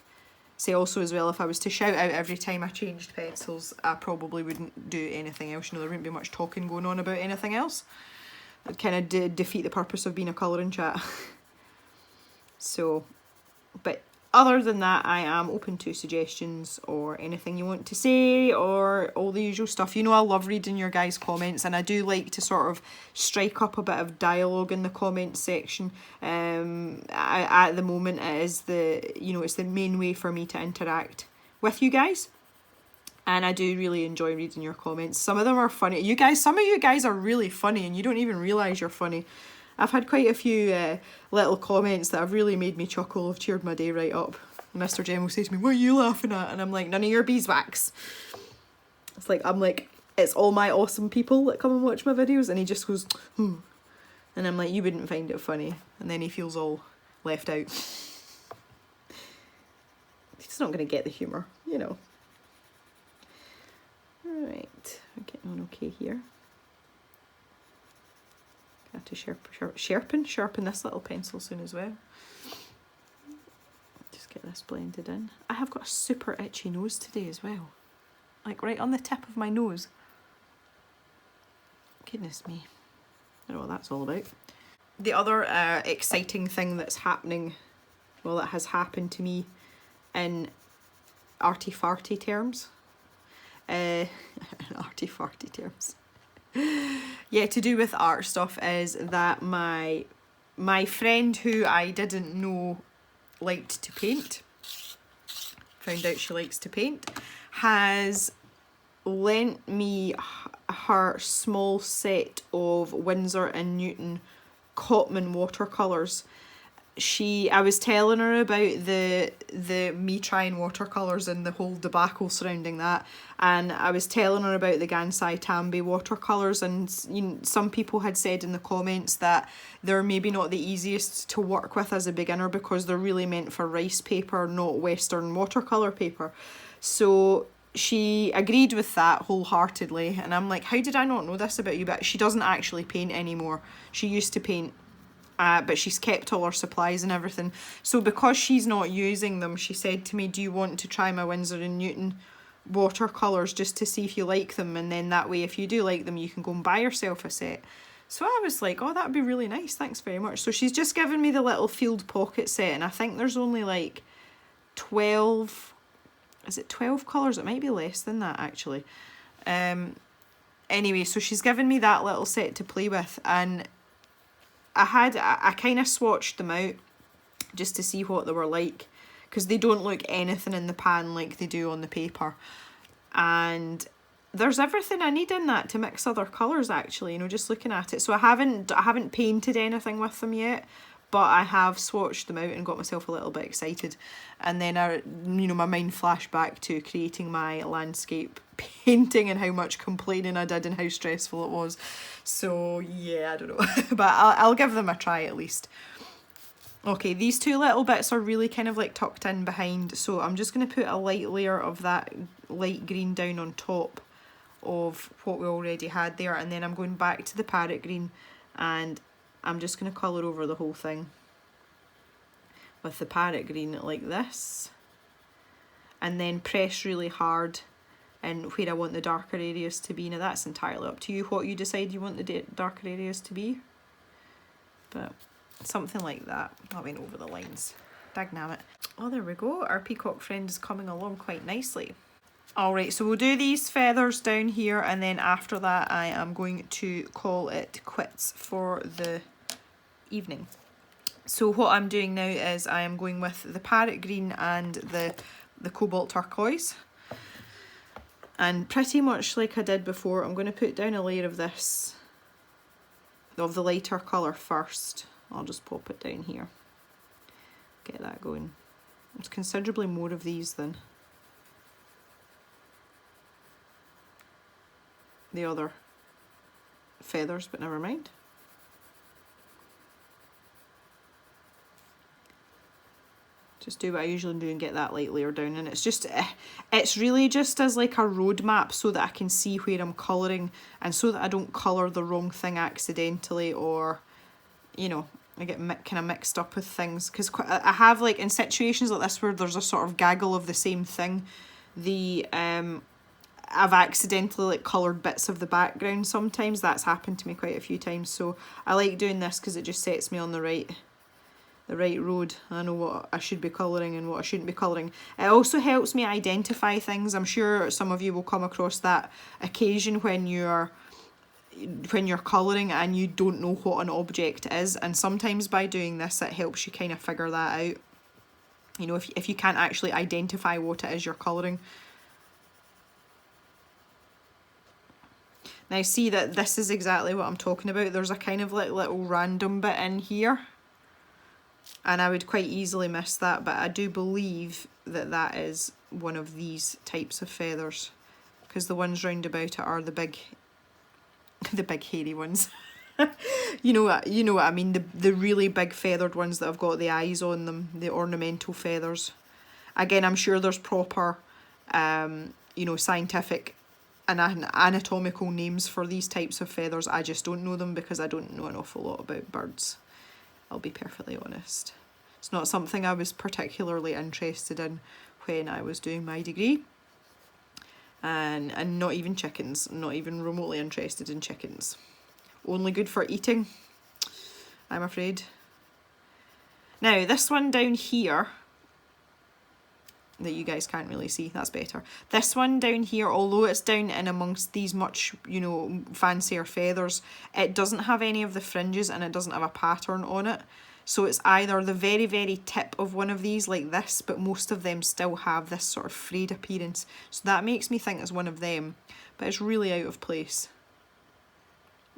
Say also as well, if I was to shout out every time I changed pencils, I probably wouldn't do anything else. You know, there wouldn't be much talking going on about anything else. It'd kind of defeat the purpose of being a colouring chat. So, but other than that, I am open to suggestions or anything you want to say, or all the usual stuff. You know, I love reading your guys' comments, and I do like to sort of strike up a bit of dialogue in the comments section. At the moment, it is it's the main way for me to interact with you guys, and I do really enjoy reading your comments. Some of them are funny. Some of you guys are really funny, and you don't even realise you're funny. I've had quite a few little comments that have really made me chuckle, have cheered my day right up. Mr. Jem will say to me, "What are you laughing at?" And I'm like, "None of your beeswax." I'm like, it's all my awesome people that come and watch my videos, and he just goes, "Hmm." And I'm like, "You wouldn't find it funny." And then he feels all left out. He's not going to get the humour, you know. Alright, we're getting on okay here. I have to sharpen this little pencil soon as well. Just get this blended in. I have got a super itchy nose today as well. Like right on the tip of my nose. Goodness me. I don't know what that's all about. The other exciting thing that's happening, well, that has happened to me in arty-farty terms. Arty-farty terms. Yeah, to do with art stuff is that my friend who I didn't know liked to paint, found out she likes to paint, has lent me her small set of Winsor and Newton Cotman watercolours. I was telling her about the me trying watercolours and the whole debacle surrounding that, and I was telling her about the Gansai Tambi watercolours, and some people had said in the comments that they're maybe not the easiest to work with as a beginner because they're really meant for rice paper, not Western watercolour paper. So she agreed with that wholeheartedly, and I'm like, how did I not know this about you? But she doesn't actually paint anymore. She used to paint, but she's kept all her supplies and everything. So because she's not using them, she said to me, do you want to try my Winsor and Newton watercolours just to see if you like them, and then that way if you do like them you can go and buy yourself a set. So I was like, oh, that'd be really nice, thanks very much. So she's just given me the little field pocket set, and I think there's only like 12, is it 12 colours? It might be less than that actually. Anyway, so she's given me that little set to play with, and I kind of swatched them out just to see what they were like, because they don't look anything in the pan like they do on the paper. And there's everything I need in that to mix other colours actually, you know, just looking at it. So I haven't painted anything with them yet, but I have swatched them out and got myself a little bit excited. And then my mind flashed back to creating my landscape painting and how much complaining I did and how stressful it was. So yeah, I don't know, but I'll give them a try at least. Okay, these two little bits are really kind of like tucked in behind, so I'm just going to put a light layer of that light green down on top of what we already had there, and then I'm going back to the parrot green and I'm just going to colour over the whole thing with the parrot green like this, and then press really hard in where I want the darker areas to be. Now that's entirely up to you what you decide you want the darker areas to be, but something like that. I went over the lines. Dagnammit. Oh, there we go. Our peacock friend is coming along quite nicely. Alright, so we'll do these feathers down here, and then after that I am going to call it quits for the evening. So what I'm doing now is I am going with the parrot green and the cobalt turquoise. And pretty much like I did before, I'm going to put down a layer of this, of the lighter colour first. I'll just pop it down here. Get that going. There's considerably more of these than the other feathers, but never mind. Just do what I usually do and get that light layer down, and it's really just as like a roadmap so that I can see where I'm colouring, and so that I don't colour the wrong thing accidentally, or you know, I get kind of mixed up with things, because I have, like, in situations like this where there's a sort of gaggle of the same thing, I've accidentally like coloured bits of the background sometimes. That's happened to me quite a few times, so I like doing this because it just sets me on the right road. I know what I should be colouring and what I shouldn't be colouring. It also helps me identify things. I'm sure some of you will come across that occasion when you're colouring and you don't know what an object is, and sometimes by doing this it helps you kind of figure that out. You know, if you can't actually identify what it is you're colouring. Now see that this is exactly what I'm talking about. There's a kind of like little random bit in here, and I would quite easily miss that, but I do believe that that is one of these types of feathers, because the ones round about it are the big hairy ones. you know what I mean, the really big feathered ones that have got the eyes on them, the ornamental feathers. Again, I'm sure there's proper scientific and anatomical names for these types of feathers. I just don't know them because I don't know an awful lot about birds, I'll be perfectly honest. It's not something I was particularly interested in when I was doing my degree. And not even chickens, not even remotely interested in chickens. Only good for eating, I'm afraid. Now this one down here, that you guys can't really see. That's better. This one down here, although it's down in amongst these much, you know, fancier feathers, it doesn't have any of the fringes and it doesn't have a pattern on it. So it's either the very, very tip of one of these like this, but most of them still have this sort of frayed appearance. So that makes me think it's one of them, but it's really out of place.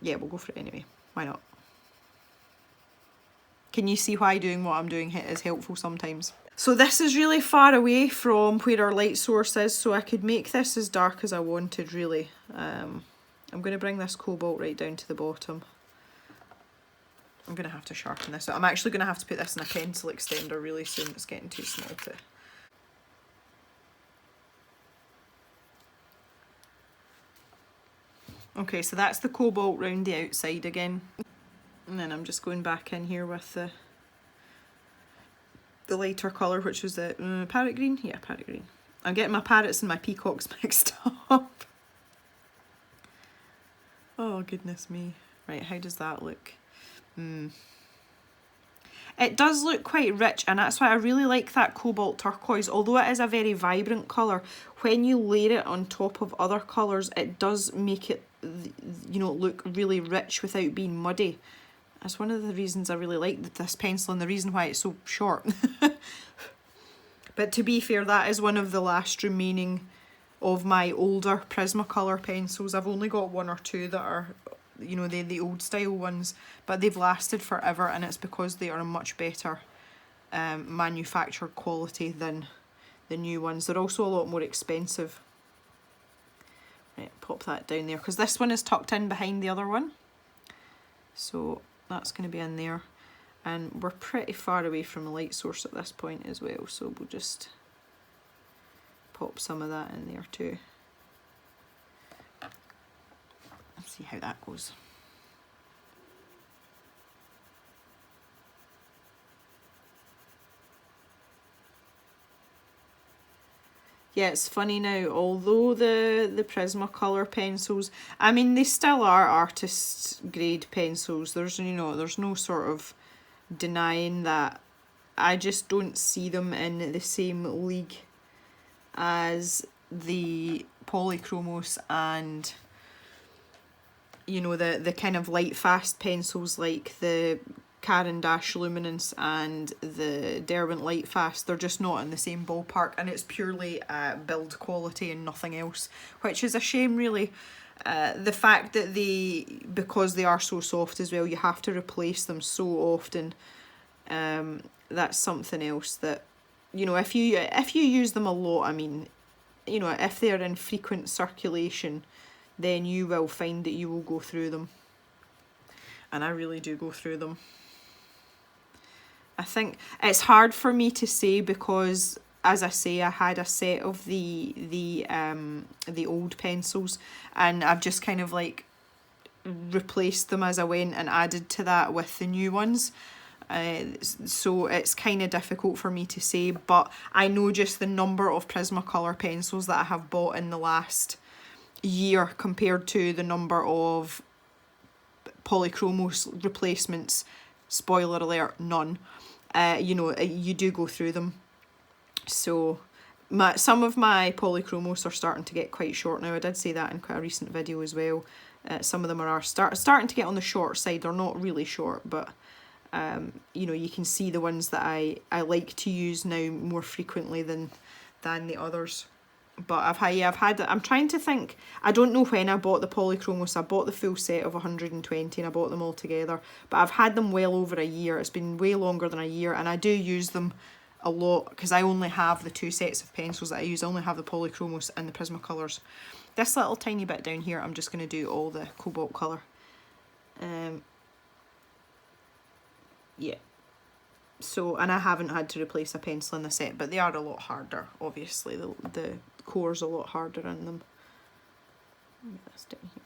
Yeah, we'll go for it anyway. Why not? Can you see why doing what I'm doing is helpful sometimes? So this is really far away from where our light source is, so I could make this as dark as I wanted, really. I'm going to bring this cobalt right down to the bottom. I'm going to have to sharpen this. I'm actually going to have to put this in a pencil extender really soon. It's getting too small to... Okay, so that's the cobalt round the outside again. And then I'm just going back in here with the lighter colour, which was the parrot green? Yeah, parrot green. I'm getting my parrots and my peacocks mixed up. Oh, goodness me. Right, how does that look? It does look quite rich, and that's why I really like that cobalt turquoise. Although it is a very vibrant colour, when you layer it on top of other colours, it does make it, you know, look really rich without being muddy. That's one of the reasons I really like this pencil and the reason why it's so short. But to be fair, that is one of the last remaining of my older Prismacolor pencils. I've only got one or two that are, you know, the old style ones, but they've lasted forever, and it's because they are a much better manufactured quality than the new ones. They're also a lot more expensive. Right, pop that down there, because this one is tucked in behind the other one. So that's going to be in there, and we're pretty far away from the light source at this point as well, so we'll just pop some of that in there too. Let's see how that goes. Yeah, it's funny now, although the Prismacolor pencils, I mean, they still are artist grade pencils. There's, you know, there's no sort of denying that. I just don't see them in the same league as the Polychromos and, you know, the kind of light fast pencils like the Caran d'Ache Luminance and the Derwent Light Fast. They're just not in the same ballpark, and it's purely build quality and nothing else, which is a shame really. The fact that because they are so soft as well, you have to replace them so often. That's something else that, you know, if you use them a lot, I mean, you know, if they're in frequent circulation, then you will find that you will go through them. And I really do go through them. I think it's hard for me to say because, as I say, I had a set of the old pencils, and I've just kind of like replaced them as I went and added to that with the new ones. So it's kind of difficult for me to say, but I know just the number of Prismacolor pencils that I have bought in the last year compared to the number of Polychromos replacements. Spoiler alert, none. You know, you do go through them. So some of my Polychromos are starting to get quite short now. I did say that in quite a recent video as well. Some of them are starting to get on the short side. They're not really short, but you know, you can see the ones that I like to use now more frequently than the others. But I'm trying to think, I don't know when I bought the Polychromos. I bought the full set of 120 and I bought them all together. But I've had them well over a year. It's been way longer than a year, and I do use them a lot because I only have the two sets of pencils that I use. I only have the Polychromos and the Prismacolors. This little tiny bit down here, I'm just going to do all the cobalt colour. Yeah. So, and I haven't had to replace a pencil in the set, but they are a lot harder, obviously. The core's a lot harder in them. That's down here.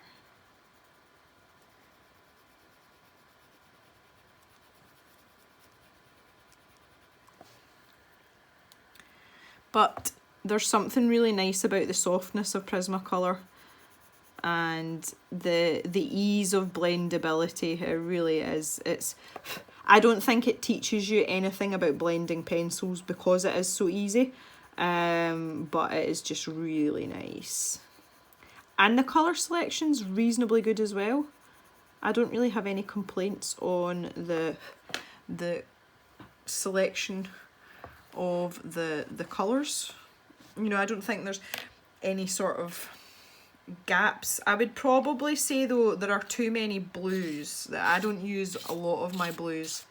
But there's something really nice about the softness of Prismacolor and the ease of blendability. It really is. I don't think it teaches you anything about blending pencils because it is so easy. but it is just really nice. And the colour selection's reasonably good as well. I don't really have any complaints on the selection of the colours. You know, I don't think there's any sort of gaps. I would probably say though there are too many blues, that I don't use a lot of my blues,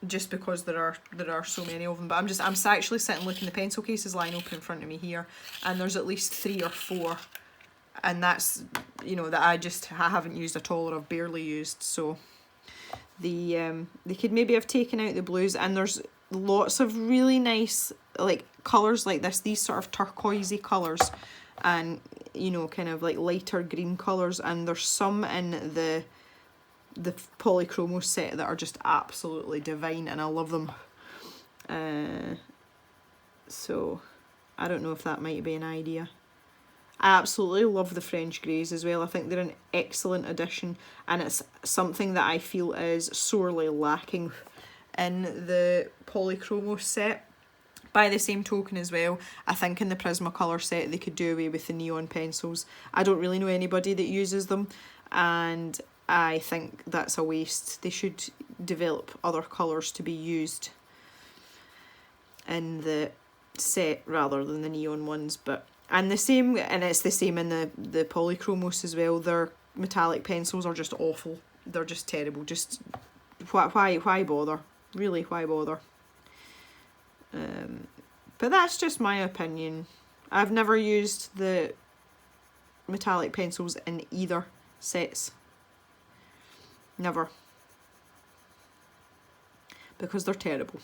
just because there are so many of them. But I'm actually sitting looking, the pencil case is lying open in front of me here, and there's at least 3 or 4, and that's, you know, that I haven't used at all, or I've barely used. So they could maybe have taken out the blues, and there's lots of really nice like colours like this, these sort of turquoisey colours, and you know, kind of like lighter green colours, and there's some in the polychromo set that are just absolutely divine, and I love them. So I don't know if that might be an idea. I absolutely love the French greys as well. I think they're an excellent addition, and it's something that I feel is sorely lacking in the polychromo set. By the same token as well, I think in the Prismacolor set they could do away with the neon pencils. I don't really know anybody that uses them, and I think that's a waste. They should develop other colours to be used in the set rather than the neon ones. But and it's the same in the polychromos as well. Their metallic pencils are just awful. They're just terrible. Just why bother? Really, why bother? But that's just my opinion. I've never used the metallic pencils in either sets. Never. Because they're terrible.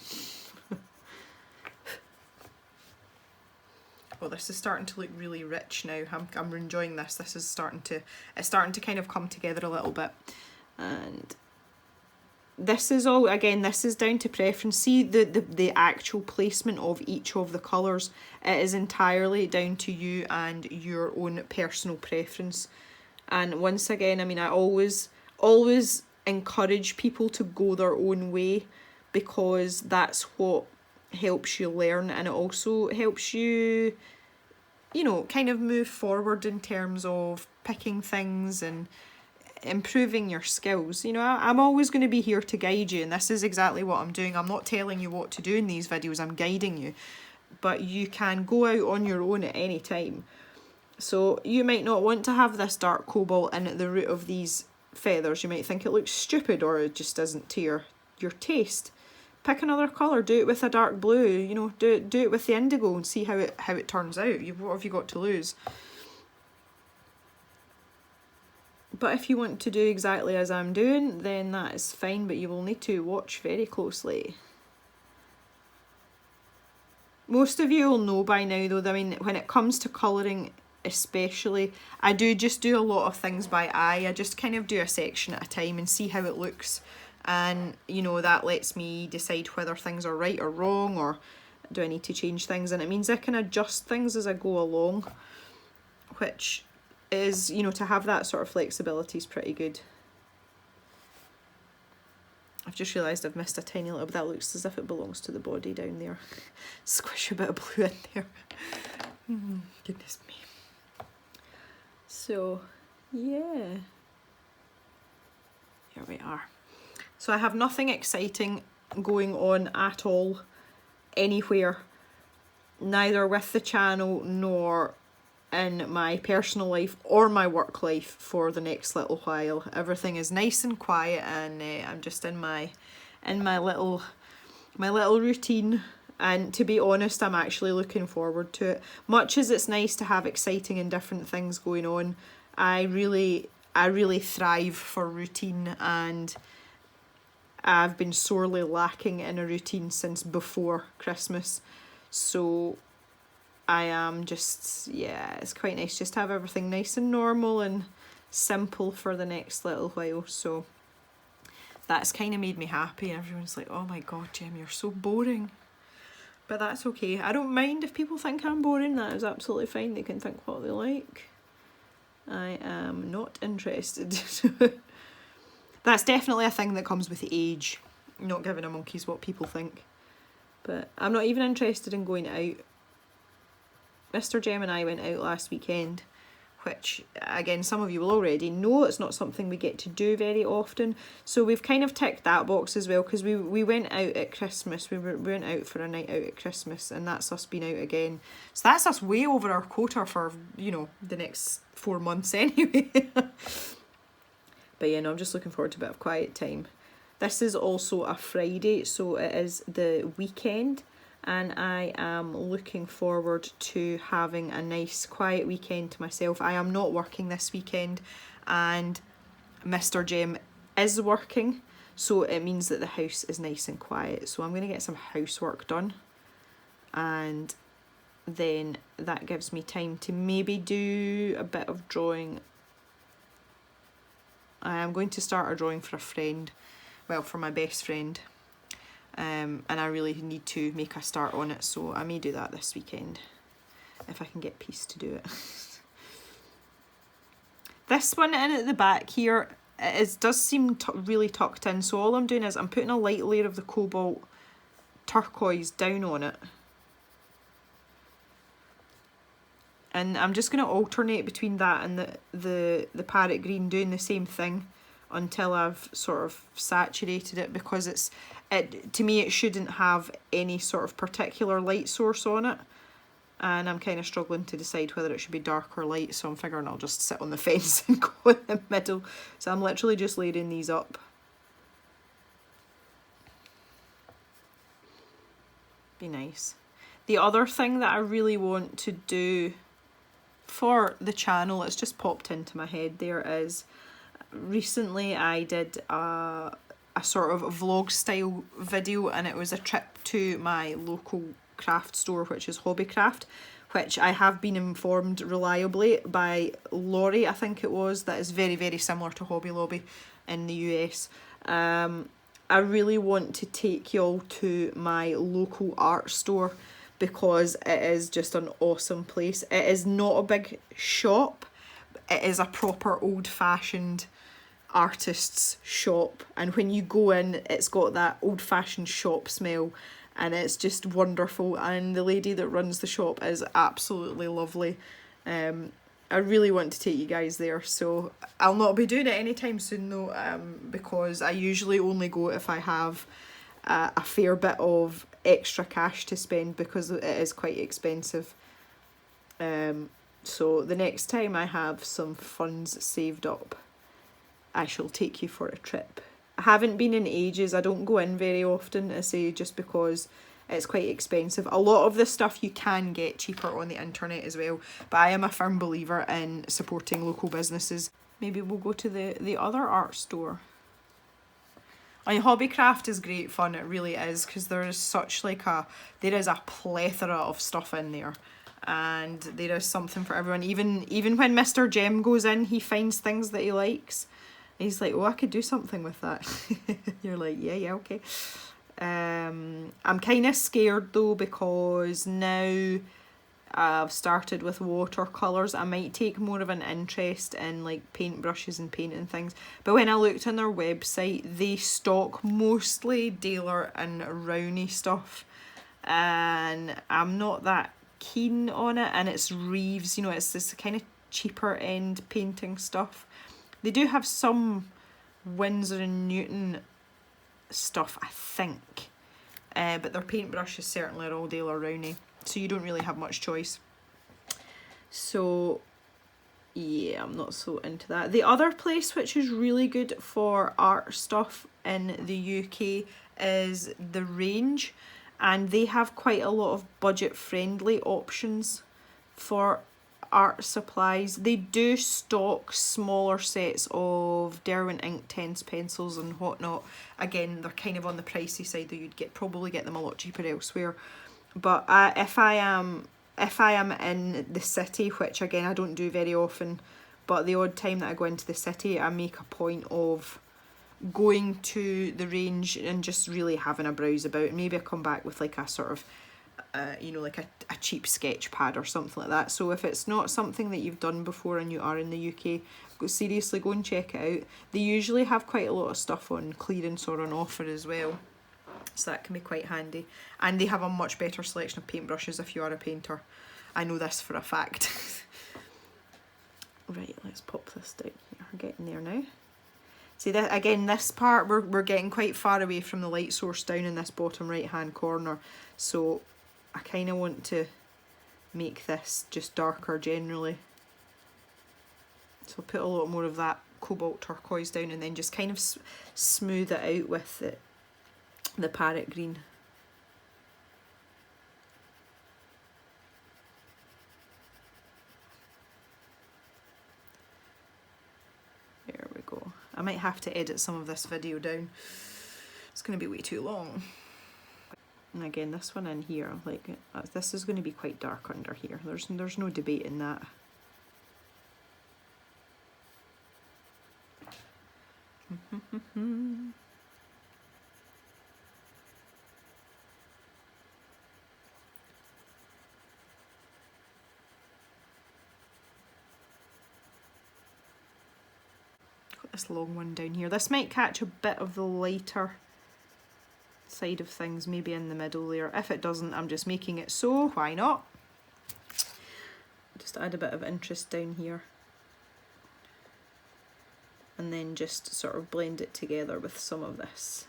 Well, this is starting to look really rich now. I'm enjoying this. This is starting to kind of come together a little bit. And this is all, again, this is down to preference. See the actual placement of each of the colours. It is entirely down to you and your own personal preference. And once again, I mean, I always encourage people to go their own way, because that's what helps you learn, and it also helps you, you know, kind of move forward in terms of picking things and improving your skills. You know, I'm always going to be here to guide you, and this is exactly what I'm doing. I'm not telling you what to do in these videos, I'm guiding you, but you can go out on your own at any time. So you might not want to have this dark cobalt in at the root of these feathers. You might think it looks stupid, or it just isn't to your taste. Pick another colour, do it with a dark blue, you know, do it with the indigo and see how it turns out. What have you got to lose? But if you want to do exactly as I'm doing, then that is fine, but you will need to watch very closely. Most of you will know by now though, I mean, when it comes to colouring especially, I just do a lot of things by eye. I just kind of do a section at a time and see how it looks. And, you know, that lets me decide whether things are right or wrong, or do I need to change things. And it means I can adjust things as I go along, which is, you know, to have that sort of flexibility is pretty good. I've just realised I've missed a tiny little bit. That looks as if it belongs to the body down there. Squish a bit of blue in there. Goodness me. So, yeah. Here we are. So I have nothing exciting going on at all anywhere, neither with the channel nor in my personal life or my work life for the next little while. Everything is nice and quiet, and I'm just in my little routine. And to be honest, I'm actually looking forward to it. Much as it's nice to have exciting and different things going on, I really thrive for routine, and I've been sorely lacking in a routine since before Christmas. So I am just, yeah, it's quite nice just to have everything nice and normal and simple for the next little while. So that's kind of made me happy, and everyone's like, oh my god, Jem, you're so boring. But that's okay. I don't mind if people think I'm boring. That is absolutely fine. They can think what they like. I am not interested. That's definitely a thing that comes with age. Not giving a monkey's what people think. But I'm not even interested in going out. Mr. Jem and I went out last weekend, which again some of you will already know it's not something we get to do very often, so we've kind of ticked that box as well, because we went out at Christmas. We went out for a night out at Christmas, and that's us being out again, so that's us way over our quota for, you know, the next 4 months anyway. But yeah, no, I'm just looking forward to a bit of quiet time. This is also a Friday, so it is the weekend, and I am looking forward to having a nice quiet weekend to myself. I am not working this weekend, and Mr. Jem is working, so it means that the house is nice and quiet. So I'm going to get some housework done, and then that gives me time to maybe do a bit of drawing. I am going to start a drawing for a friend, well, for my best friend. And I really need to make a start on it, so I may do that this weekend if I can get peace to do it. This one in at the back here, does seem really tucked in, so all I'm doing is I'm putting a light layer of the cobalt turquoise down on it, and I'm just going to alternate between that and the parrot green, doing the same thing until I've sort of saturated it, because to me it shouldn't have any sort of particular light source on it, and I'm kind of struggling to decide whether it should be dark or light, so I'm figuring I'll just sit on the fence and go in the middle. So I'm literally just layering these up. Be nice. The other thing that I really want to do for the channel, it's just popped into my head there, is recently I did a sort of vlog style video, and it was a trip to my local craft store, which is Hobbycraft, which I have been informed reliably by Laurie, I think it was, that is very, very similar to Hobby Lobby in the US. I really want to take y'all to my local art store, because it is just an awesome place. It is not a big shop, it is a proper old-fashioned artist's shop, and when you go in it's got that old-fashioned shop smell, and it's just wonderful, and the lady that runs the shop is absolutely lovely. I really want to take you guys there, so I'll not be doing it anytime soon though, because I usually only go if I have a fair bit of extra cash to spend, because it is quite expensive. So the next time I have some funds saved up, I shall take you for a trip. I haven't been in ages. I don't go in very often, I say, just because it's quite expensive. A lot of the stuff you can get cheaper on the internet as well, but I am a firm believer in supporting local businesses. Maybe we'll go to the other art store. I mean, Hobbycraft is great fun, it really is, because there is such there is a plethora of stuff in there, and there is something for everyone. Even when Mr. Jem goes in, he finds things that he likes. He's like, oh, I could do something with that. You're like, yeah, okay. I'm kind of scared though, because now I've started with watercolours. I might take more of an interest in like paintbrushes and painting things. But when I looked on their website, they stock mostly Daler and Rowney stuff, and I'm not that keen on it. And it's Reeves, you know, it's this kind of cheaper end painting stuff. They do have some Winsor and Newton stuff, I think, but their paintbrushes certainly are all Daler Rowney, so you don't really have much choice. So yeah, I'm not so into that. The other place which is really good for art stuff in the UK is The Range, and they have quite a lot of budget friendly options for art supplies. They do stock smaller sets of Derwent ink pens, pencils and whatnot. Again, they're kind of on the pricey side, though you'd probably get them a lot cheaper elsewhere. But if I am in the city, which again I don't do very often, but the odd time that I go into the city, I make a point of going to the Range and just really having a browse about. Maybe I come back with like a sort of you know, like a cheap sketch pad or something like that. So if it's not something that you've done before and you are in the UK, seriously go and check it out. They usually have quite a lot of stuff on clearance or on offer as well. So that can be quite handy. And they have a much better selection of paintbrushes if you are a painter. I know this for a fact. Right, let's pop this down here. We're getting there now. See, that again, this part, we're getting quite far away from the light source down in this bottom right hand corner. So I kind of want to make this just darker generally. So I'll put a lot more of that cobalt turquoise down and then just kind of smooth it out with the parrot green. There we go. I might have to edit some of this video down. It's going to be way too long. And again, this one in here, like this is going to be quite dark under here. There's no debating that. Got this long one down here. This might catch a bit of the lighter side of things, maybe in the middle there. If it doesn't, I'm just making it so, why not? Just add a bit of interest down here. And then just sort of blend it together with some of this.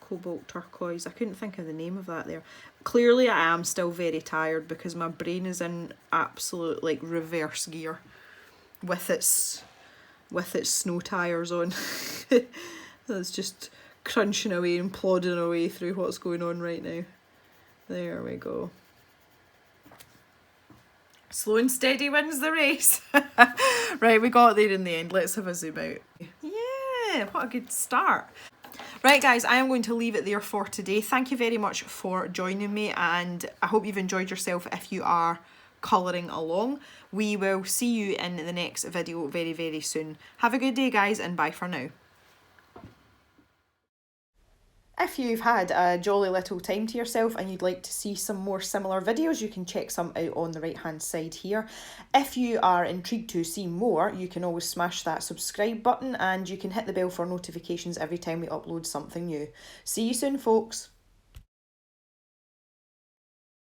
Cobalt turquoise. I couldn't think of the name of that there. Clearly I am still very tired because my brain is in absolute like reverse gear with its snow tires on. It's just crunching away and plodding away through what's going on right now. There we go. Slow and steady wins the race. Right, we got there in the end. Let's have a zoom out. Yeah, what a good start. Right guys, I am going to leave it there for today. Thank you very much for joining me and I hope you've enjoyed yourself if you are colouring along. We will see you in the next video very, very soon. Have a good day guys and bye for now. If you've had a jolly little time to yourself and you'd like to see some more similar videos, you can check some out on the right hand side here. If you are intrigued to see more, you can always smash that subscribe button and you can hit the bell for notifications every time we upload something new. See you soon folks.